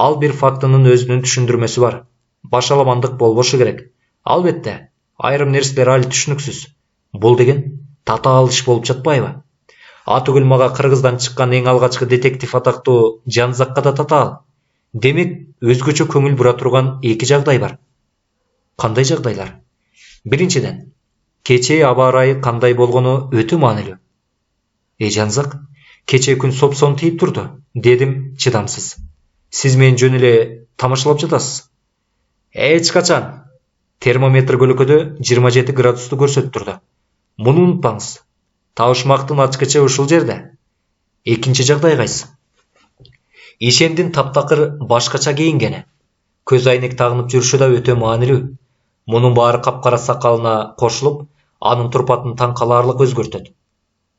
Ал бир фактынын өзүнүн түшүндүрмөсү бар. Башаламандык болбошу керек. Албетте, айрым нерселер али түшүнүксүз. Бул деген татаал иш болуп жатпайбы? Атүгүл мага Кыргыздан чыккан эң алгачкы детектив атактуу Жанызакка да татаал. Демек, өзгөчө көңүл бура турган эки жагдай бар. Кандай жагдайлар? Биринчиден, кечээ аба ырайы кандай болгону өтө маанилүү. Жанызак, кечээ күн сопсон тийип турду, дедим чыдамсыз. Сиз мени жөн эле тамашалап жатасыз. Эч качан. Термометр көлөкөдө 27 градусту көрсөтүп турду. Муну унутпаңыз. Табышмактын ачкычы ушул жерде. Экинчи жагдай кайсы? Ишендин таптакыр башкача кийингени, көз айнек тагынып жүрүшү да өтө маанилүү. Мунун баары капкара сакалына кошулуп, анын турпатын таң калаарлык өзгөртөт.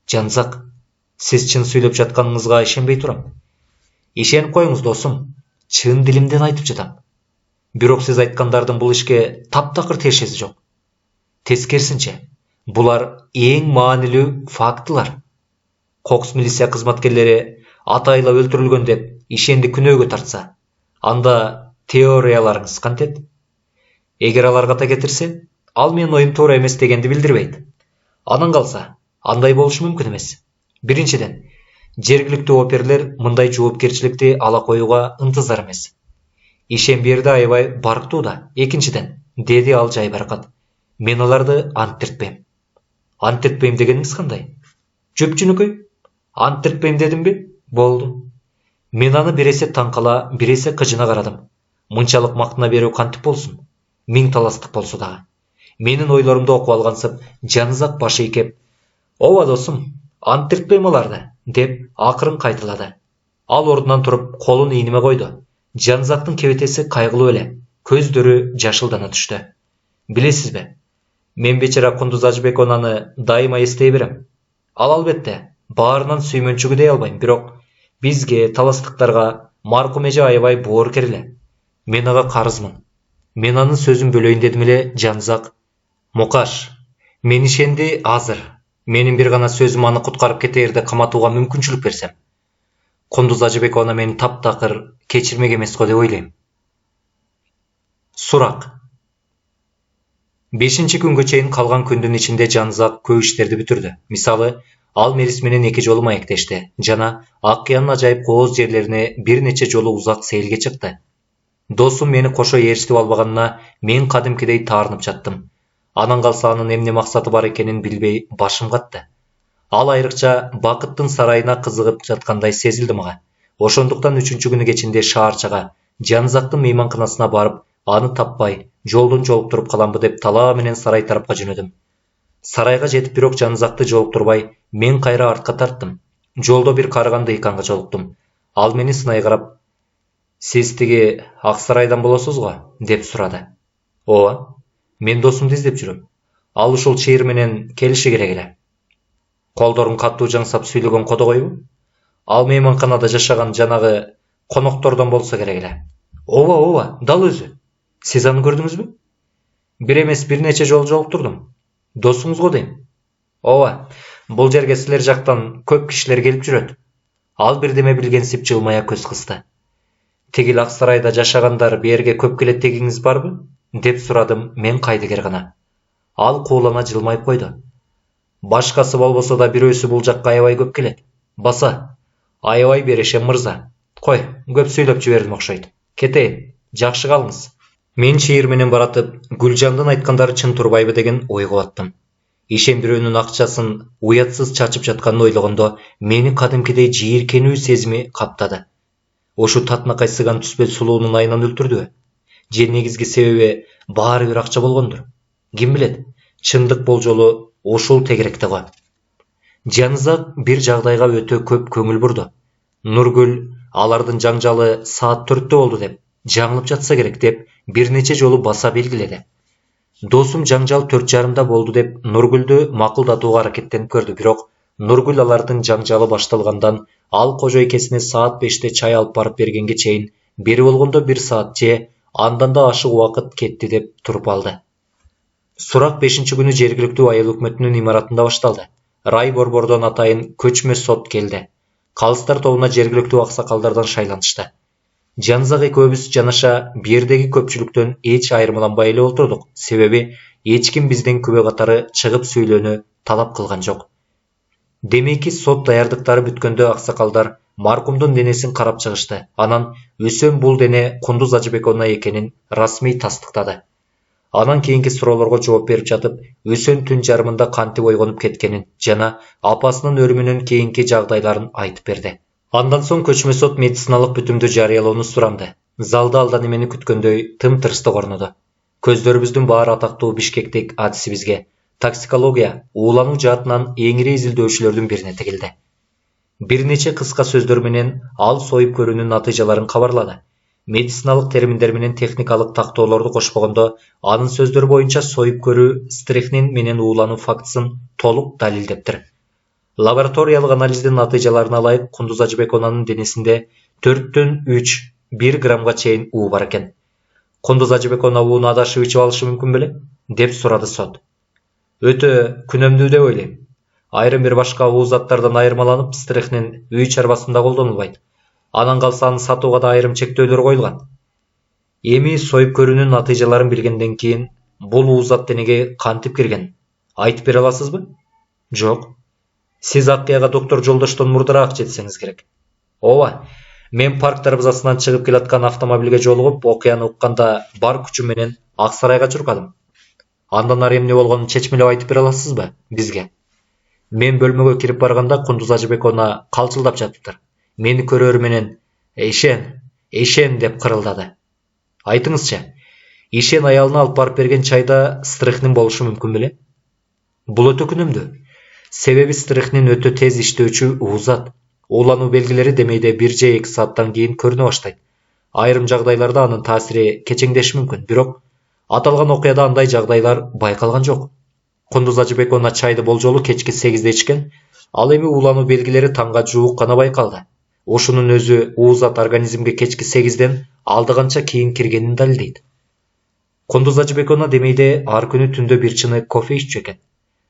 Жанызак, сиз чын сүйлөп жатканыңызга ишенбей турам. Ишенип коюңуз, досум. Чын дилимден айтып жатам. Бирок сиз айткандардын бул ишке таптакыр тиешеси жок. Тескерисинче, булар эң маанилүү фактылар. Кокус милиция кызматкерлери атайла өлтүрүлгөн деп ишенди күнөөгө тартса, анда теорияларыңыз кантет? Эгер алар ката кетирсе, ал менин оюм туура эмес дегенди билдирбейт. Анан калса, андай болушу мүмкүн эмес. Биринчиден, жергиликтүү оперлер мындай жоопкерчиликти ала коюуга ынтызар эмес. Ишемберди аябай барктуу да. Экинчиден, деди ал жайбаркат. Мен аларды анттыртпайм. Ант этпейм дегениңиз кандай? Жөпчүнүкөй, ант этпейм дедимби? Болду. Мен аны биресе таң кала, биресе кыжына карадым. Мынчалык мактана берүү кантип болсун? Миң таластык болсо дагы. Менин ойлорумду окуп алгансып, Жанызак башы ийкеп, "Ооба досум, ант этпейм аларды" деп акырын кайталады. Ал ордунан туруп, колун ийниме койду. Жанызактын кебетеси кайгылуу эле, көздөрү жашылдана түштү. Билесизби, мен бечара Кундуз Ажыбековнаны дайыма эстей берем. Ал албетте баарынан сүймөнчүгү дей албайм, бирок бизге, таластыктарга, маркум эже аябай боорукер эле. Мен ага карызмын. Мен анын сөзүн бөлөйүн дедим эле, Жанызак. Мукаш, мен ишенди азыр. Менин бир гана сөзүм аны куткарып кетээрде каматууга мүмкүнчүлүк берсем. Кундуз Ажыбековна мени таптакыр кечирмек эмес го деп ойлойм. Сурак. 5-күнгө чейин калган күндүн ичинде Жанызак көп иштерди бүтүрдү. Мисалы, ал Мерис менен 2 жолу маектешти жана Ак Кыянын ажайып кооз жерлерине бир нече жолу узак сейилге чыкты. Досум мени кошо ээрчитип албаганына мен кадимкидей таарынып жаттым. Анан калса анын эмне максаты бар экенин билбей башым катты. Ал айрыкча бакыттын сарайына кызыгып жаткандай сезилди мага. Ошондуктан 3-күнү кечинде шаарчага, Жанызактын мейманканасына барып, аны таппай, жолдон жолуктуруп каламбы деп талаа менен сарай тарапка жөнөдүм. Сарайга жетип бирок Жанызакты жолуктурбай, мен кайра артка тарттым. Жолдо бир карыганды ыйканга жолуктум. Ал мени сынай карап, "Сиз тиги Ак сарайдан болосуз го?" деп сурады. "Ооба, мен досумду издеп жүрөм. Ал ушул чыйыр менен келиши керек эле." Колдорун катуу жаңсап сүйлөгөн кодогойбу? Ал мейманканада жашаган жанагы коноктордон болсо керек эле. Ооба, дал өзү. Сиз аны көрдүңүзбү? Бир эмес, бир нече жолу жолуктурдум. Досуңуз го дейм. Ооба, бул жерге силер жактан көп кишилер келип жүрөт. Ал бирдеме билгенсип жылмая көз кысты. Тигил Ак сарайда жашагандар берге көп келет дегиңиз барбы? Деп сурадым мен кайдыгер гана. Ал куулана жылмайып койду. Башкасы болбосо да бирөөсү бул жакка аябай көп келет. Баса, аябай берешем мырза. Кой, көп сүйлөп жибердим окшойт. Кетейин, жакшы калыңыз. Мен чыйыр менен баратып, Гүлжандын айткандары чын турбайбы деген ойго баттым. Ишен бирөөнүн акчасын уятсыз чачып жатканын ойлогондо, мени кадимкидей жийиркенүү сезими каптады. Ошу татынакай сыган түспөт сулуунун айынан өлтүрдүбү? Же негизги себеби баары бир акча болгондур? Ким билет? Чындык бул жолу ушул тегеректе го. Жанызак бир жагдайга өтө көп көңүл бурду. Нургүл алардын жаңжалы саат 4-тө болду деп, жаңылып жатса керек деп бир нече жолу баса белгиледи. Досум жаңжал 4:30 болду деп Нургүлдү макулдатууга аракеттенип көрдү, бирок Нургүл алардын жаңжалы башталгандан ал кожойкесине саат 5-те чай алып барып бергенге чейин бери болгондо 1 саат же андан да ашык убакыт кетти деп туруп алды. Сурак 5-күнү жергиликтүү айыл өкмөтүнүн имаратында башталды. Рай борбордон атайын көчмө сот келди. Калыстар тобуна жергиликтүү аксакалдардан шайланышты. Жанызак экөөбүз жанаша бирдеги көпчүлүктөн эч айырмаланбай эле отурдук, себеби эч ким бизден күбө катары чыгып сүйлөөнү талап кылган жок. Демеки сот даярдыктары бүткөндө аксакалдар маркумдун денесин карап чыгышты. Анан өсөм бул дене Кундуз Ажыбековна экенин расмий тастыктады. Анан кийинки суроолорго жооп берип жатып, өсөм түн жарымында кантип ойгонуп кеткенин жана апасынын өлүмүнөн кийинки жагдайларын айтып берди. Андан соң көчмө сот медициналык бүтүмдү жарыялоону суранды. Залда алда немени күткөндөй тым-тырыстык орноду. Көздөрүбүздүн баары атактуу бишкектик адисибизге, токсикология, уулануу жаатынан эң ири изилдөөчүлөрдүн бирине тигилди. Бир нече кыска сөздөр менен ал союп көрүүнүн натыйжаларын кабарлады. Медициналык терминдер менен техникалык тактоолорду кошпогондо, анын сөздөрү боюнча союп көрүү стрихнин менен уулануу фактысын толук далилдептир. Лабораториялык анализдин натыйжаларына ылайык Кундуз Ажыбековнанын денесинде 4-төн 1 граммга чейин уу бар экен. Кундуз Ажыбековна ууну адашып ичип алышы мүмкүн беле? Деп сурады сот. Өтө күнөмдүү деп ойлойм. Айрым бир башка уу заттардан айырмаланып, стрихнин үй чарбасында колдонулбайт. Анан калса аны сатууга да айрым чектөөлөр коюлган. Эми союп көрүүнүн натыйжаларын билгенден кийин бул уу зат денеге кантип кирген? Айтып бере аласызбы? Жок. Сиз Ак Кыяга доктор Жолдоштон мурдараак жетсеңиз керек. Ооба, мен парк дарбазасынан чыгып келаткан автомобилге жолугуп, окуяны укканда бар күчүм менен Ак сарайга чуркадым. Андан ары эмне болгонун чечмелеп айтып бере аласызбы бизге? Мен бөлмөгө кирип барганда Кундуз Ажыбековна калчылдап жатыптыр. Мени көрөр менен Ишен деп кырылдады. Айтыңызчы, Ишен аялына алып барып берген чайда стрихнин болушу мүмкүн беле? Бул өтө күнөмдүү. Себеби стрихнин өтө тез иштөөчү уузат. Уулануу белгилери демейде 1 же 2 сааттан кийин көрүнө баштайт. Айрым жагдайларда анын таасири кечеңдеши мүмкүн, бирок аталган окуяда андай жагдайлар байкалган жок. Кундуз Ажыбековна чайды болжолу кечки 8де ичкен, ал эми уулануу белгилери таңга жуук гана байкалды. Ушунун өзү уузат организмге кечки 8ден алдыганча кийин киргенин далилдейт. Кундуз Ажыбековна демейде ар күнү түндө 1 чыны кофе иччү экен.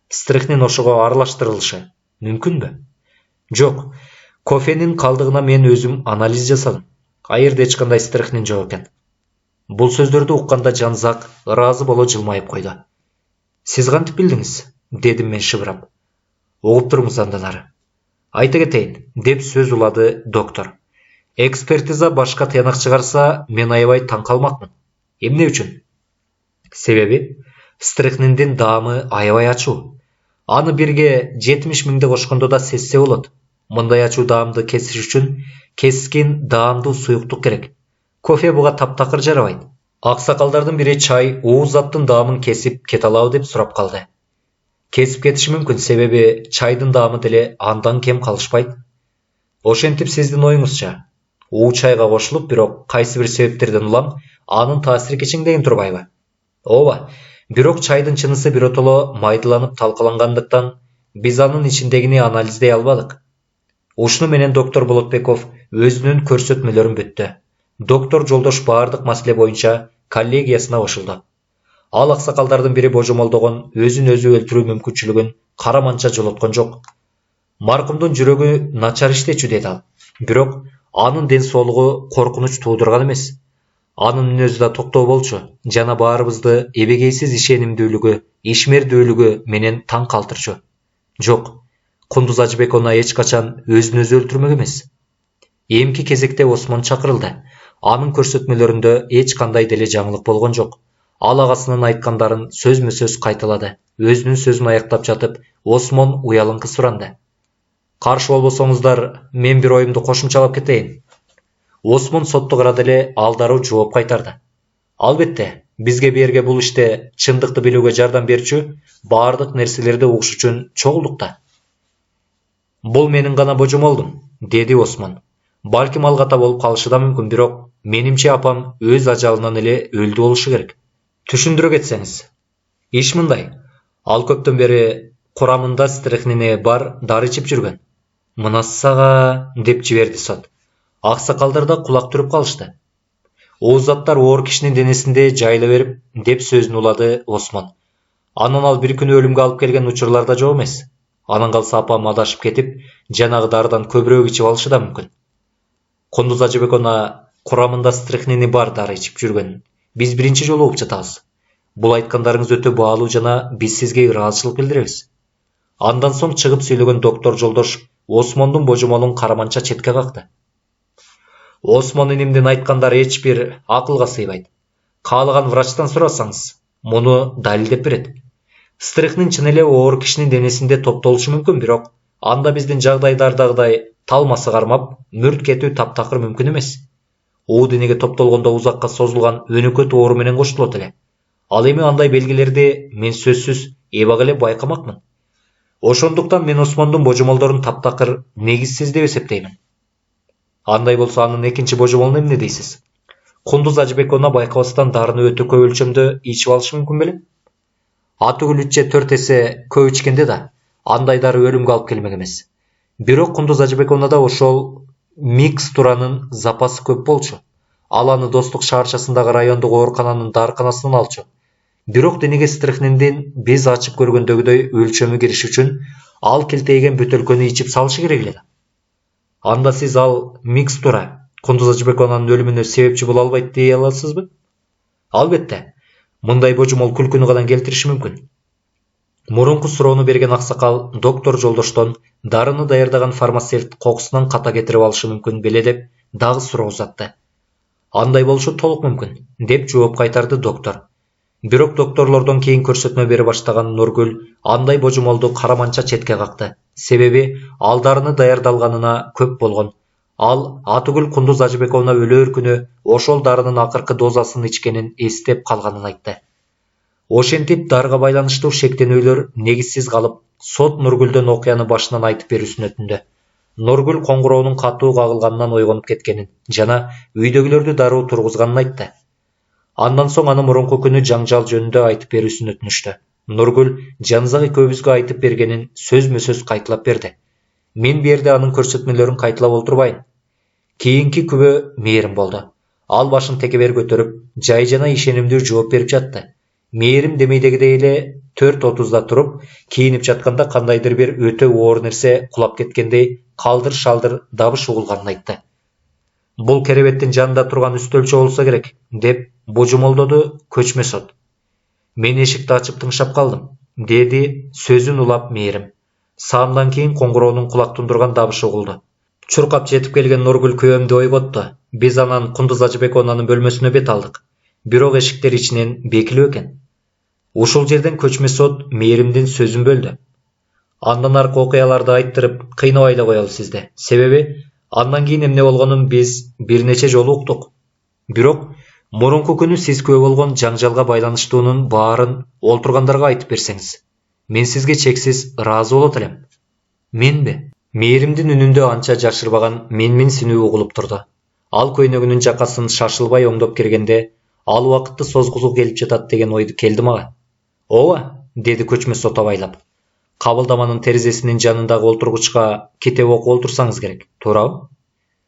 Стрихнин ошого аралаштырылышы мүмкүнбү? Жок. Кофенин калдыгына мен өзүм анализ жасадым. Айырда эч кандай стрихнин жок экен. Бул сөздөрдү укканда Жанзак ыраазы боло жылмайып койду. Сиз кантип билдиңиз? Дедим мен шыбырап. Угуп туруңуз андан ары. Айта кетейин, деп сөз улады доктор. Экспертиза башка тыянак чыгарса, мен аябай таң калмакмын. Эмне үчүн? Себеби стрихниндин даамы аябай ачуу. Аны бирге 70 миңди кошкондо да сезсе болот. Мындай ачуу даамды кесиш үчүн кескин даамдуу суюктук керек. Кофе буга таптакыр жарабайт. Аксакалдардын бири чай уузаттын даамын кесип кете алабы деп сурап калды. Кесип кетиши мүмкүн, себеби чайдын даамы деле андан кем калышпайт. Ошентип сиздин оюңузча, уу чайга кошулуп, бирок кайсы бир себептерден улам анын таасири кечеңдеген турбайбы? Ооба, бирок чайдын чынысы биротоло майдаланып талкалангандыктан биз анын ичиндегини анализдей албадык. Ушуну менен доктор Болотбеков өзүнүн көрсөтмөлөрүн бүттү. Доктор жолдош баардык маселе боюнча коллегиясына кошулду. Ал аксакалдардын бири божомолдогон өзүн өзү өлтүрүү мүмкүнчүлүгүн караманча жолоткон жок. Маркумдун жүрөгү начар иштечү деди ал. Бирок анын ден соолугу коркунуч туудурган эмес. Анын мүнөзү да токтоо болчу жана баарыбызды эбегейсиз ишенимдүүлүгү, ишмердүүлүгү менен таң калтырчу. Жок, Кундуз Ажыбековна эч качан өзүн өзү өлтүрмөк эмес. Эмки кезекте Осмон чакырылды. Анын көрсөтмөлөрүндө эч кандай деле жаңылык болгон жок. Ал агасынын айткандарын сөзмө сөз кайталады. Өзүнүн сөзүн аяктап жатып, Осмон уялыңкы суранды. Каршы болбосоңуздар, мен бир оюмду кошумчалап кетейин. Осмон сотту карады эле ал дароо жооп кайтарды. Албетте, бизге берге бул иште чындыкты билүүгө жардам берчү баардык нерселерди угуш үчүн чогулдук. Бул менин гана божомолдум, деди Осмон. Балким ал ката болуп калышы да мүмкүн, бирок менимче апам өз ажалынан эле өлдү болушу керек. Түшүндүрө кетсеңиз. Иш мындай. Ал көптөн бери курамында стрихнини бар дары ичип жүргөн. Мына сага, деп жиберди сот. Аксакалдар да кулак түрүп калышты. Уузаттар оор кишинин денесинде жайыла берип, деп сөзүн улады Осмон. Анан ал бир күнү өлүмгө алып келген учурлар да жок эмес. Анан калса апам адашып кетип, жанагы дарыдан көбүрөөк ичип алышы да мүмкүн. Кундуз Ажыбековна курамында стрихнини бар дары ичип жүргөн. Биз биринчи жолу угуп жатабыз. Бул айткандарыңыз өтө баалуу жана биз сизге ыраазычылык билдиребиз. Андан соң чыгып сүйлөгөн доктор жолдош Осмондун божомолун караманча четке какты. Осмон инимдин айткандары эч бир акылга сыйбайт. Каалаган врачтан сурасаңыз, муну далилдеп берет. Стрихнин чын эле оор кишинин денесинде топтолушу мүмкүн, бирок анда биздин жагдайлардагыдай талмасы кармап, мүрт кетүү таптакыр мүмкүн эмес. Уу денеге топтолгондо узакка созулган өнөкөт оору менен коштулот эле. Ал эми андай белгилерди мен сөзсүз эбак эле байкамакмын. Ошондуктан мен Осмондун божомолдорун таптакыр негизсиз деп эсептеймин. Андай болсо анын экинчи божомолуна эмне дейсиз? Кундуз Ажыбековна байкабастан дарыны өтө көп өлчөмдө ичип алышы мүмкүн беле? Атүгүл 3 же 4 эсе көп ичкенде да андай дары өлүмгө алып келмек эмес. Бирок Кундуз Ажыбековнада ошол микстуранын запасы көп болчу. Ал аны Достук шаарчасындагы райондук оорукананын дарыканасынан алчу. Бирок денеге стрихниндин биз ачып көргөндөгүдөй өлчөмү кириш үчүн ал келтейген бөтөлкөнү ичип салышы керек эле. Анда сиз ал микстура Кундуз Ажыбековнанын өлүмүнө себепчи боло албайт дей аласызбы? Албетте, мындай божомол күлкүнү гана келтириши мүмкүн. Мурунку суроону берген аксакал доктор жолдоштон дарыны даярдаган фармацевт кокусунан ката кетирип алышы мүмкүн беле деп дагы суроо узатты. Андай болушу толук мүмкүн, деп жооп кайтарды доктор. Бирок докторлордон кийин көрсөтмө бере баштаган Нургүл андай божомолду караманча четке какты. Себеби ал дарыны даярдалганына көп болгон. Ал Атыгүл Кундуз Ажыбековна өлөөр күнү ошол дарынын акыркы дозасын ичкенин эстеп калганын айтты. Ошентип дарыга байланыштуу шектенүүлөр негизсиз калып, сот Нургүлдөн окуяны башынан айтып берүүсүн өтүндү. Нургүл коңгуроонун катуу кагылганынан ойгонуп кеткенин жана үйдөгүлөрдү дароо тургузганын айтты. Андан соң аны мурунку күнү жаңжал жөнүндө айтып берүүсүн өтүнүштү. Нургүл Жанызак экөөбүзгө айтып бергенин сөзмө сөз кайталап берди. Мен бу жерде анын көрсөтмөлөрүн кайталап олтурбайм. Кийинки күбө Мээрим болду. Ал башын текебер көтөрүп, жай жана ишенимдүү жооп берип жатты. Мээрим демейдегидей эле 4:30да туруп, кийинип жатканда кандайдыр бир өтө оор нерсе кулап кеткендей калдыр-шалдыр дабыш угулганын айтты. Бул керебеттин жанында турган үстөлчө болсо керек, деп божомолдоду көчмө сот. Мен эшикти ачып тыңшап калдым, деди сөзүн улап Мээрим. Саамдан кийин коңгуроонун кулак тундурган дабышы угулду. Чуркап жетип келген Нургүл күйөөмдү ойготту. Биз анан Кундуз Ажыбековнанын бөлмөсүнө бет алдык. Бирок эшиктер ичинен бекилүү экен. Ушул жерден көчмө сот Мээримдин сөзүн бөлдү. Андан аркы окуяларды айттырып, кыйнабай эле коелу сизди. Себеби андан кийин эмне болгонун биз бир нече жолу уктук. Бирок мурунку күнү сиз күбө болгон жаңжалга байланыштуунун баарын олтургандарга айтып берсеңиз, мен сизге чексиз ыраазы болот элем. Менби? Мээримдин үнүндө анча жашырбаган менсинүү угулуп турду. Ал көйнөгүнүн жакасын шашылбай оңдоп киргенде, ал убакытты созгузуу келип жатат деген ой келди мага. Ооба, деди көчмө сот абайлап. Кабылдаманын терезесинин жанындагы олтургучка китеп окуп олтурсаңыз керек, туурабы?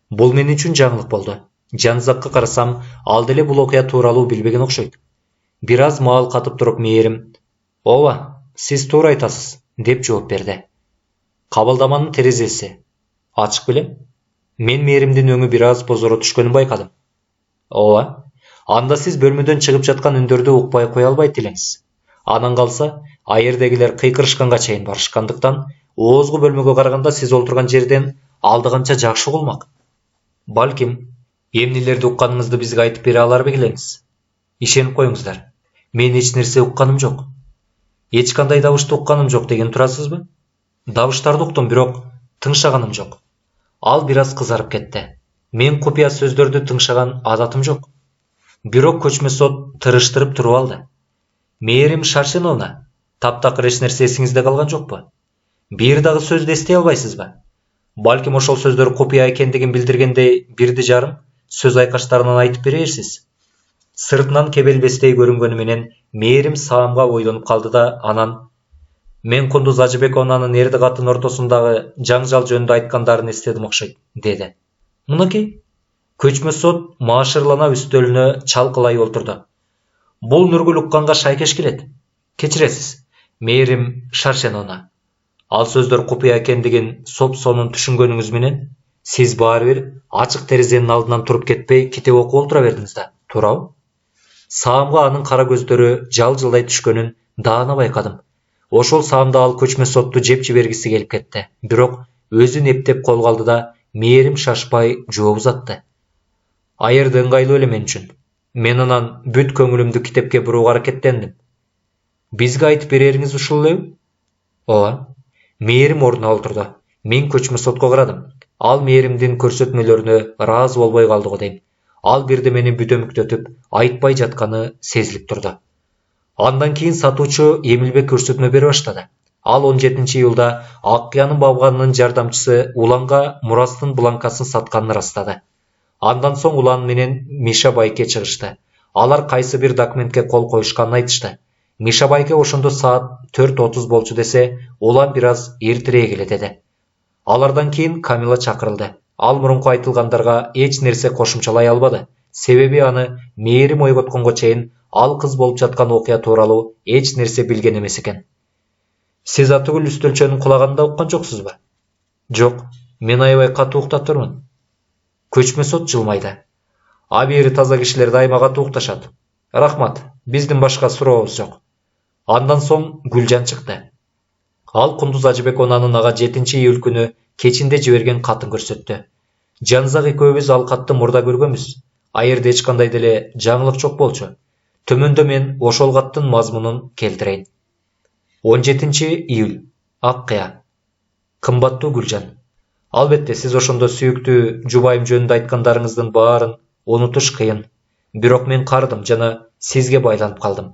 Бул мен үчүн жаңылык болду. Жанызакка карасам, ал деле бул окуя тууралуу билбеген окшойт. Бир аз маал катып туруп Мээрим, "Ооба, сиз туура айтасыз", деп жооп берди. Кабылдаманын терезеси ачык белем. Мен Мээримдин өңү бир аз бозоро түшкөнүн байкадым. Ооба, анда сиз бөлмөдөн чыгып жаткан үндөрдү укпай кое албайт элеңиз. Анан калса, айердегилер кыйкырышканга чейин барышкандыктан, оозгу бөлмөгө караганда сиз олтурган жерден алды канча жакшы угулмак. Балким, эмнелерди укканыңызды бизге айтып бере алар белеңиз. Ишенип коюңуздар. Мен эч нерсе укканым жок. Эч кандай дабышты укканым жок деген турасызбы? Дабыштарды уктум, бирок тыңшаганым жок. Ал бир аз кызарып кетти. Мен купуя сөздөрдү тыңшаган адатым жок. Бирок көчмө сот тырыштырып туруп алды. Мээрим Шаршеновна, таптакыр эч нерсе эсиңизде калган жокпу? Бир дагы сөздү эстей албайсызбы? Балким ошол сөздөр купуя экендигин билдиргендей бирди жарым сөз айкаштарынан айтып берерсиз. Сыртынан кебелбестей көрүнгөнү менен Мээрим саамга ойлонуп калды да анан "Мен Кундуз Ажыбековнанын эрди катын ортосундагы жаңжал жөнүндө айткандарын эстедим окшойт", деди. Мынакей. Көчмө сот маашырлана үстөлүнө чалкалай олтурду. Бул Нургүл укканга шайкеш келет. Кечиресиз, Мээрим Шаршеновна. Ал сөздөр купуя экендигин соп-сонун түшүнгөнүңүз менен, сиз баары бир ачык терезенин алдынан туруп кетпей китеп окуп олтура бердиңиз да, туурабы? Саамга анын кара көздөрү жал-жылдай түшкөнүн даана байкадым. Ошол саамда ал көчмө сотту жеп жибергиси келип кетти. Бирок өзүн эптеп колго алды да Мээрим шашпай жооп узатты. Айырды ыңгайлуу эле мен үчүн. Мен анан бүт көңүлүмдү китепке бурууга аракеттендим. Бизге айтып берериңиз ушул элеби? Ооба. Мээрим ордуна олтурду. Мен көчмө сотко карадым. Ал Мээримдин көрсөтмөлөрүнө ыраазы болбой калды го дейм. Ал бирдемени бүдөмүктөтүп айтпай жатканы сезилип турду. Андан кийин сатуучу эмилбек көрсөтмө бере баштады. Ал 17-июлда Аккыянын бабганынын жардамчысы Уланга Мурастын бланкасын сатканын ырастады. Андан соң Улан менен Миша Байке чыгышты. Алар кайсы бир документке кол коюшканын айтышты. Миша Байке ошондо саат 4:30 болчу десе, Улан бир аз эртерээк эле деди. Алардан кийин Камила чакырылды. Ал мурунку айтылгандарга эч нерсе кошумчалай албады. Себеби аны Мээрим ойготконго чейин ал кыз болуп жаткан окуя тууралуу эч нерсе билген эмес экен. Сиз Атыгүл үстөлчөнүн кулаганында уккан жоксузбу? Жок, мен аябай катуу уктап турмун. Көчмө сот жылмайды. Абийири таза кишилер дайыма катуу укташат. Рахмат, биздин башка сурообуз жок. Андан соң Гүлжан чыкты. Ал Кундуз Ажыбековнанын ага 7-июль күнү кечинде жиберген катын көрсөттү. Жанызак экөөбүз ал катты мурда көргөнбүз. Айырда эч кандай деле жаңылык жок болчу. Төмөндө мен ошол каттын мазмунун келтирейин. 17-июль. Аккыя. Кымбаттуу Гүлжан. Албетте, сиз ошондо сүйүктүү жубайым жөнүндө айткандарыңыздын баарын унутуш кыйын. Бирок мен кардым жана сизге байланып калдым.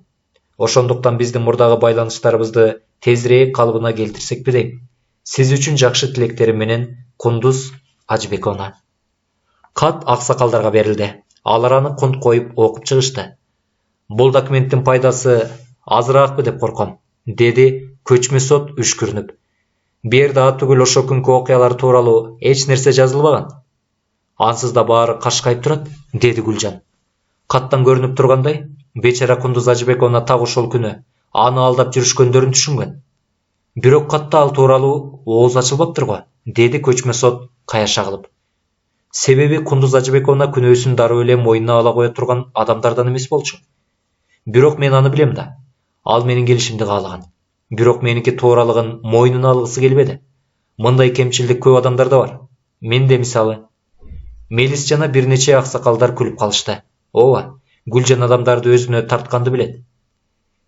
Ошондуктан биздин мурдагы байланыштарыбызды тезирээк калыбына келтирсекпи дейм. Сиз үчүн жакшы тилектерим менен, Кундуз Ажыбековна. Кат аксакалдарга берилди. Алар аны кунт коюп окуп чыгышты. Бул документтин пайдасы азыраакпы деп корком, деди көчмө сот үшкүрүнүп. Берде түгүл ошо күнкү окуялар тууралуу эч нерсе жазылбаган. Ансыз да баары кашкайып турат, деди Гүлжан. Каттан көрүнүп тургандай, бечара Кундуз Ажыбековна так ошол күнү аны алдап жүрүшкөндөрүн түшүнгөн. Бирок катта ал тууралуу ооз ачылбаптыр го, деди көчмө сот каяша кылып. Себеби Кундуз Ажыбековна күнөөсүн дароо эле мойнуна ала кое турган адамдардан эмес болчу. Бирок мен аны билем да. Ал менин келишимди каалаган. Бирок меники тууралыгын мойнуна алгысы келбеди. Мындай кемчилдик көп адамдарда бар. Менде мисалы. Мелис жана бир нече аксакалдар күлүп калышты. Ооба, Гүлжан адамдарды өзүнө тартканды билет.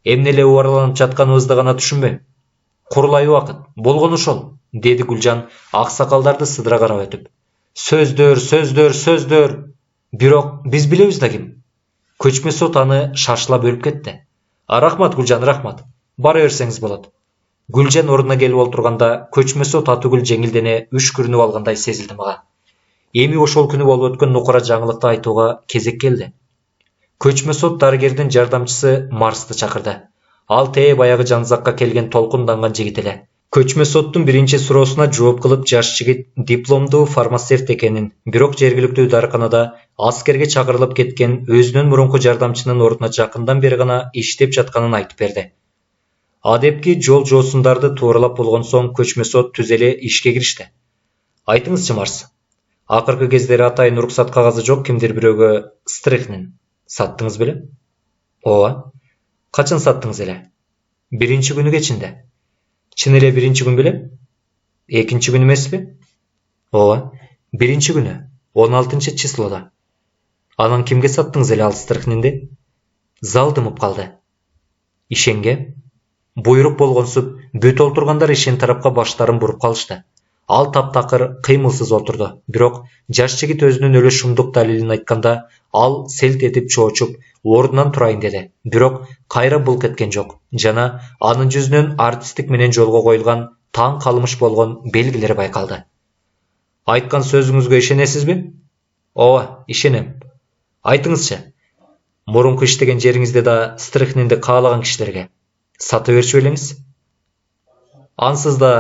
Эмне эле убарланып жатканыбызды гана түшүнбөйм. Курулай убакыт, болгон ошол, деди Гүлжан аксакалдарды сыдыра карап өтүп. Сөздөр. Бирок биз билебиз да ким. Көчмө сот аны шашыла бөлүп кетти. Рахмат Гүлжан, рахмат. Бара берсеңиз болот. Гүлжан ордуна келип олтурганда көчмө сот атүгүл жеңилдене үшкүрүнүп алгандай сезилди мага. Эми ошол күнү болуп өткөн нукура жаңылыкты айтууга кезек келди. Көчмө сот дарыгердин жардамчысы Марсты чакырды. Ал тээ баягы жанызакка келген толкунданган жигит эле. Көчмө соттун биринчи суроосуна жооп кылып жаш жигит дипломдуу фармацевт экенин, бирок жергиликтүү дарыканада аскерге чакырылып кеткен өзүнүн мурунку жардамчынын ордуна жакындан бери гана иштеп жатканын айтып берди. Адепки жол жоосундарды тууралап болгон соң көчмө сот түз эле ишке киришти. Айтыңызчы, Марс. Акыркы кездери атайын уруксат кагазы жок кимдир бирөөгө стрехнин саттыңыз беле? Ооба. Качан саттыңыз эле? Биринчи күнү кечинде. Чын эле биринчи күн беле? Экинчи күн эмеспи? Ооба, биринчи күнү, 16 числода. Анан кимге саттыңыз эле ал стрехнинди? Залдымып калды. Ишенге? Буйрук болгонсуп, бүт олтургандар ишен тарапка баштарын буруп калышты. Ал таптакыр кыймылсыз отурду. Бирок жаш жигит өзүнүн өлө шумдук далилин айтканда, ал селт этип чоочуп, ордунан турайын деди. Бирок кайра булк эткен жок. Жана анын жүзүнөн артисттик менен жолго коюлган таң калмыш болгон белгилери байкалды. Айткан сөзүңүзгө ишенесизби? Ооба, ишенем. Айтыңызчы, мурунку иштеген жериңизде да стрехнинди каалаган кишилерге сата берчү белеңиз? Ансыз да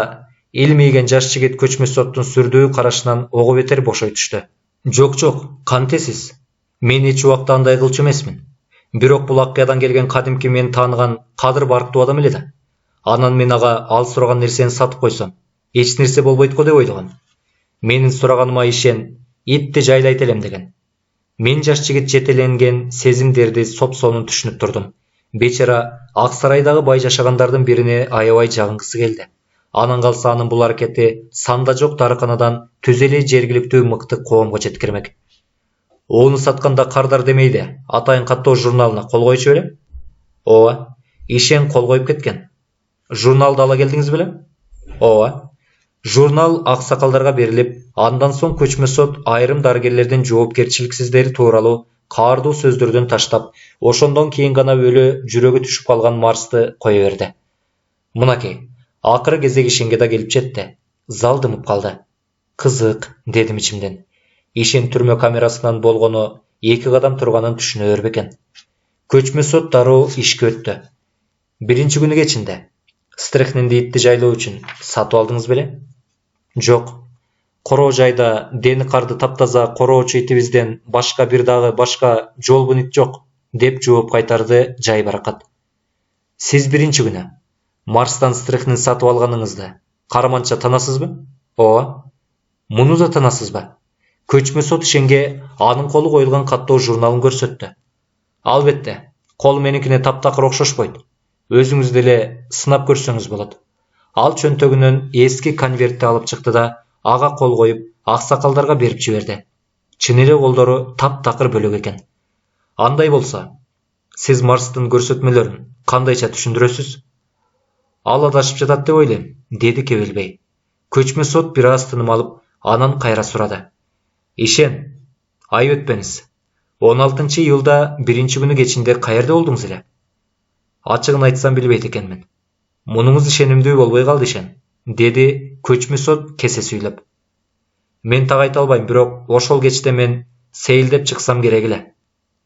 илмийген жаш жигит көчмө соттун сүрдүү карашынан ого бетер бошой түштү. Жок, кантесиз. Мен эч убакта андай кылчу эмесмин. Бирок бул Аккаядан келген кадимки мен тааныган кадыр барктуу адам эле да. Анан мен ага ал сураган нерсени сатып койсом, эч нерсе болбойт го деп ойлогом. Менин сураганыма ишен, итти жайлайт элем деген. Мен жаш жигит жетеленген сезимдерди соп-сонун түшүнүп турдум. Бечара Ак сарайдагы бай жашагандардын бирине аябай жагынгысы келди. Анан калса анын бул аракети санда жок дарыканадан түз эле жергиликтүү мыкты коомго жеткирмек. Ону сатканда кардар демейди, атайын каттоо журналына кол койчу беле? Ооба, ишен кол коюп кеткен. Журналды ала келдиңиз беле? Ооба. Журнал аксакалдарга берилип, андан соң көчмө сот айрым дарыгерлердин жоопкерчиликсиздери тууралуу каардуу сөздөрдөн таштап, ошондон кийин гана өлө жүрөгү түшүп калган Марсты кое берди. Мынакей, акыры кезек ишенге да келип жетти. Залдымып калды. Кызык, дедим ичимден. Ишен түрмө камерасынан болгону 2 кадам турганын түшүнө бербекен. Көчмө сот дароо ишке өттү. Биринчи күнү кечинде стрехнинди итти жайлоо үчүн сатып алдыңыз беле? Жок. Короо жайда дени карды таптаза короочу итибизден башка бир дагы башка жолбун ит жок, деп жооп кайтарды жай баракат. Сиз биринчи күнү Марстан стрехнин сатып алганыңызды караманча танасызбы? Ооба. Муну да танасызбы? Көчмө сот ишенге анын колу коюлган каттоо журналын көрсөттү. Албетте, кол меникине таптакыр окшошпойт. Өзүңүз деле сынап көрсөңүз болот. Ал чөнтөгүнөн эски конвертти алып чыкты да, ага кол коюп, аксакалдарга берип жиберди. Чын эле колдору таптакыр бөлөк экен. Андай болсо, сиз Марстын көрсөтмөлөрүн кандайча түшүндүрөсүз? Ал адашып жатат деп ойлойм, деди Кебелбей. Көчмө сот бир аз тыным алып, анан кайра сурады. Ишен, айып өтпеңиз. 16-июлда 1-күнү кечинде каерде болдуңуз эле? Ачыгын айтсам билбейт экенмин. Мунуңуз ишенимдүү болбой калды, Ишен, деди көчмө сот кесе сүйлөп. Мен так айта албайм, бирок ошол кечте мен сейилдеп чыксам керек эле.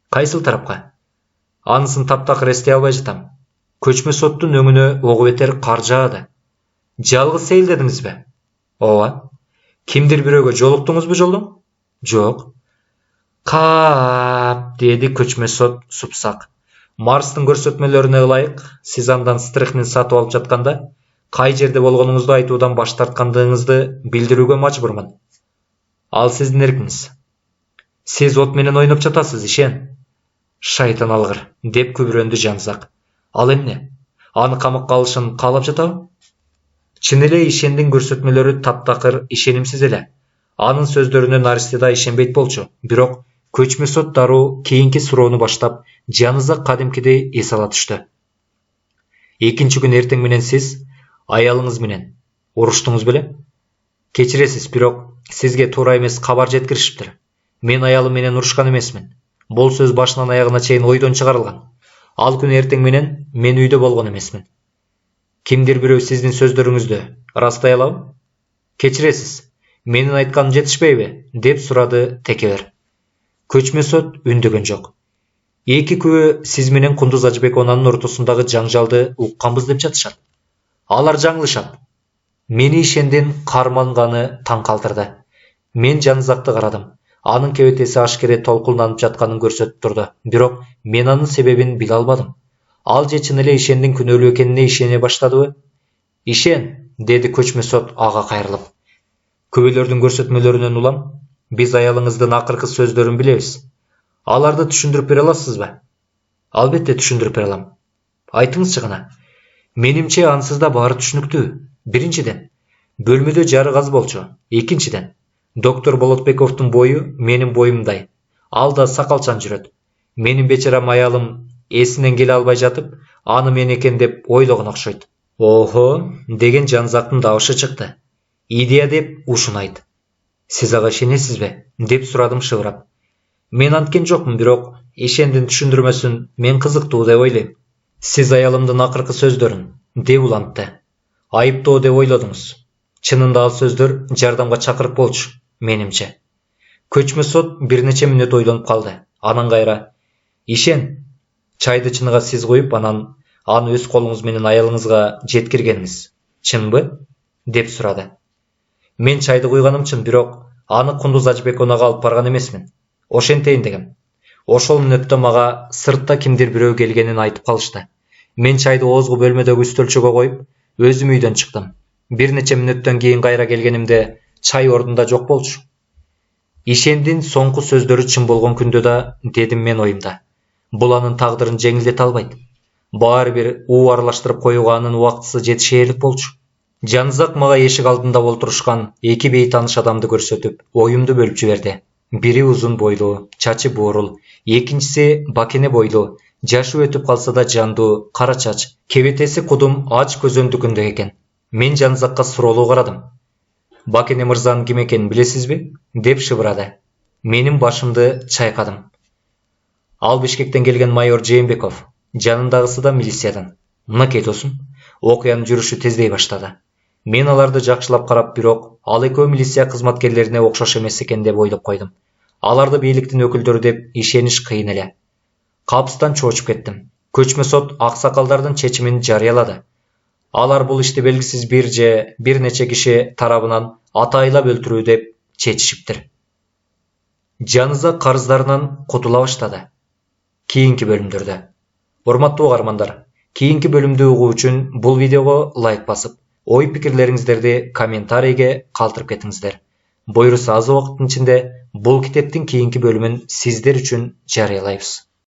Кайсыл тарапка? Анысын таптакыр эстей албай жатам. Көчмө соттун өңүнө огу бетер кар жаады. Жалгыз сейилдедиңизби? Ооба. Кимдир бирөөгө жолуктуңузбу жолдон? Жок. Кап, деди көчмө сот супсак. Марстын көрсөтмөлөрүнө ылайык, сиз андан стрихнин сатып алып жатканда, кай жерде болгонуңузду айтуудан баш тарткандыгыңызды билдирүүгө мажбурмун. Ал сиздин эркиңиз. Сиз от менен ойноп жатасыз, Ишен. Шайтан алгыр, деп күбүрөндү Жанзак. Ал эмне? Аны камакка алышын каалап жатабы? Чын эле Ишендин көрсөтмөлөрү таптакыр ишенимсиз эле. Анын сөздөрүнө Наристе да ишенбейт болчу. Бирок көчмө сот дароо кийинки суроону баштап, Жанзак кадимкидей эс ала түштү. 2-күн эртең менен сиз аялыңыз менен уруштуңуз беле? Кечиресиз, бирок сизге туура эмес кабар жеткиришиптир. Мен аялым менен урушкан эмесмин. Бул сөз башынан аягына чейин ойдон чыгарылган. Ал күнү эртең менен мен үйдө болгон эмесмин. Кимдир бирөө сиздин сөздөрүңүздү растай алабы? Кечиресиз, менин айтканым жетишпейби? Деп сурады Текебер. Көчмө сот үндөгөн жок. 2 күбө сиз менен Кундуз Ажыбековнанын ортосундагы жаңжалды укканбыз деп жатышат. Алар жаңылышат. Мени Ишендин карманганы таң калтырды. Мен Жанзакты карадым. Анын кебетеси ашкере толкулданып жатканын көрсөтүп турду. Бирок мен анын себебин биле албадым. Ал же чын эле Ишендин күнөөлүү экенине ишене баштадыбы? Ишен, деди көчмө сот ага кайрылып. Күбөлөрдүн көрсөтмөлөрүнөн улам, биз аялыңыздын акыркы сөздөрүн билебиз. Аларды түшүндүрүп бере аласызбы? Албетте түшүндүрүп бере алам. Айтыңызчы гана. Менимче ансыз да баары түшүнүктүү. Биринчиден, бөлмөдө жарык аз болчу. Экинчиден, доктор Болотбековдун бою менин боюмдай. Ал да сакалчан жүрөт. Менин бечарам аялым эсинен келе албай жатып, аны мен экен деп ойлогон окшойт. Охо, деген Жанзактын дабышы чыкты. Идея деп ушуну айт. Сиз ага ишенесизби? Деп сурадым шыбырап. Мен анткен жокмун, бирок Ишендин түшүндүрмөсүн мен кызыктуу деп ойлойм. Сиз аялымдын акыркы сөздөрүн деп улантты. Айыптоо деп ойлодуңуз. Чынында ал сөздөр жардамга чакырык болчу, менимче. Көчмө сот бир нече мүнөт ойлонуп калды. Анан кайра: Ишен, чайды чыныга сиз коюп, анан аны өз колуңуз менен аялыңызга жеткиргениңиз чынбы? Деп сурады. Мен чайды куйганым чын, бирок аны Кундуз Ажыбековнага алып барган эмесмин. Ошентейин дегем. Ошол мүнөттө мага сыртта кимдир бирөө келгенин айтып калышты. Мен чайды озгу бөлмөдөгү үстөлчөгө коюп, өзүм үйдөн чыктым. Бир нече мүнөттөн кийин кайра келгенимде чай ордунда жок болчу. Ишендин соңку сөздөрү чын болгон күндө да, дедим мен оюмда, бул анын тагдырын жеңилдете албайт. Баары бир уу аралаштырып коюуга анын убактысы жетишээрлик болчу. Жанзак мага эшик алдында олтурушкан 2 бейтааныш адамды көрсөтүп, оюмду бөлүп жиберди. Бири узун бойлуу, чачы буурул, экинчиси бакене бойлуу, жашы өтүп калса да жандуу, кара чач, кебетеси кудум ач көзөндүкүндө экен. Мен Жанзакка суроолуу карадым. Бакене мырзанын ким экенин билесизби? Деп шыбырады. Менин башымды чайкадым. Ал Бишкектен келген майор Жээнбеков, жанындагысы да милициядан. Мынакей досум, окуянын жүрүшү тездей баштады. Мен аларды жакшылап карап, бирок ал экөө милиция кызматкерлерине окшош эмес экен деп ойлоп койдум. Аларды бийликтин өкүлдөрү деп ишениш кыйын эле. Капыстан чоочуп кеттим. Көчмө сот аксакалдардын чечимин жарыялады. Алар бул ишти белгисиз бир нече киши тарабынан атайлап өлтүрүү деп чечишиптир. Жанзак карыздарынан кутула баштады. Кийинки бөлүмдөрдө. Урматтуу угармандар, кийинки бөлүмдү угуу үчүн бул видеого лайк басып, ой пикирлериңиздерди комментарийге калтырып кетиңиздер. Буйруса аз убакыттын ичинде бул китептин кийинки бөлүмүн сиздер үчүн жарыялайбыз.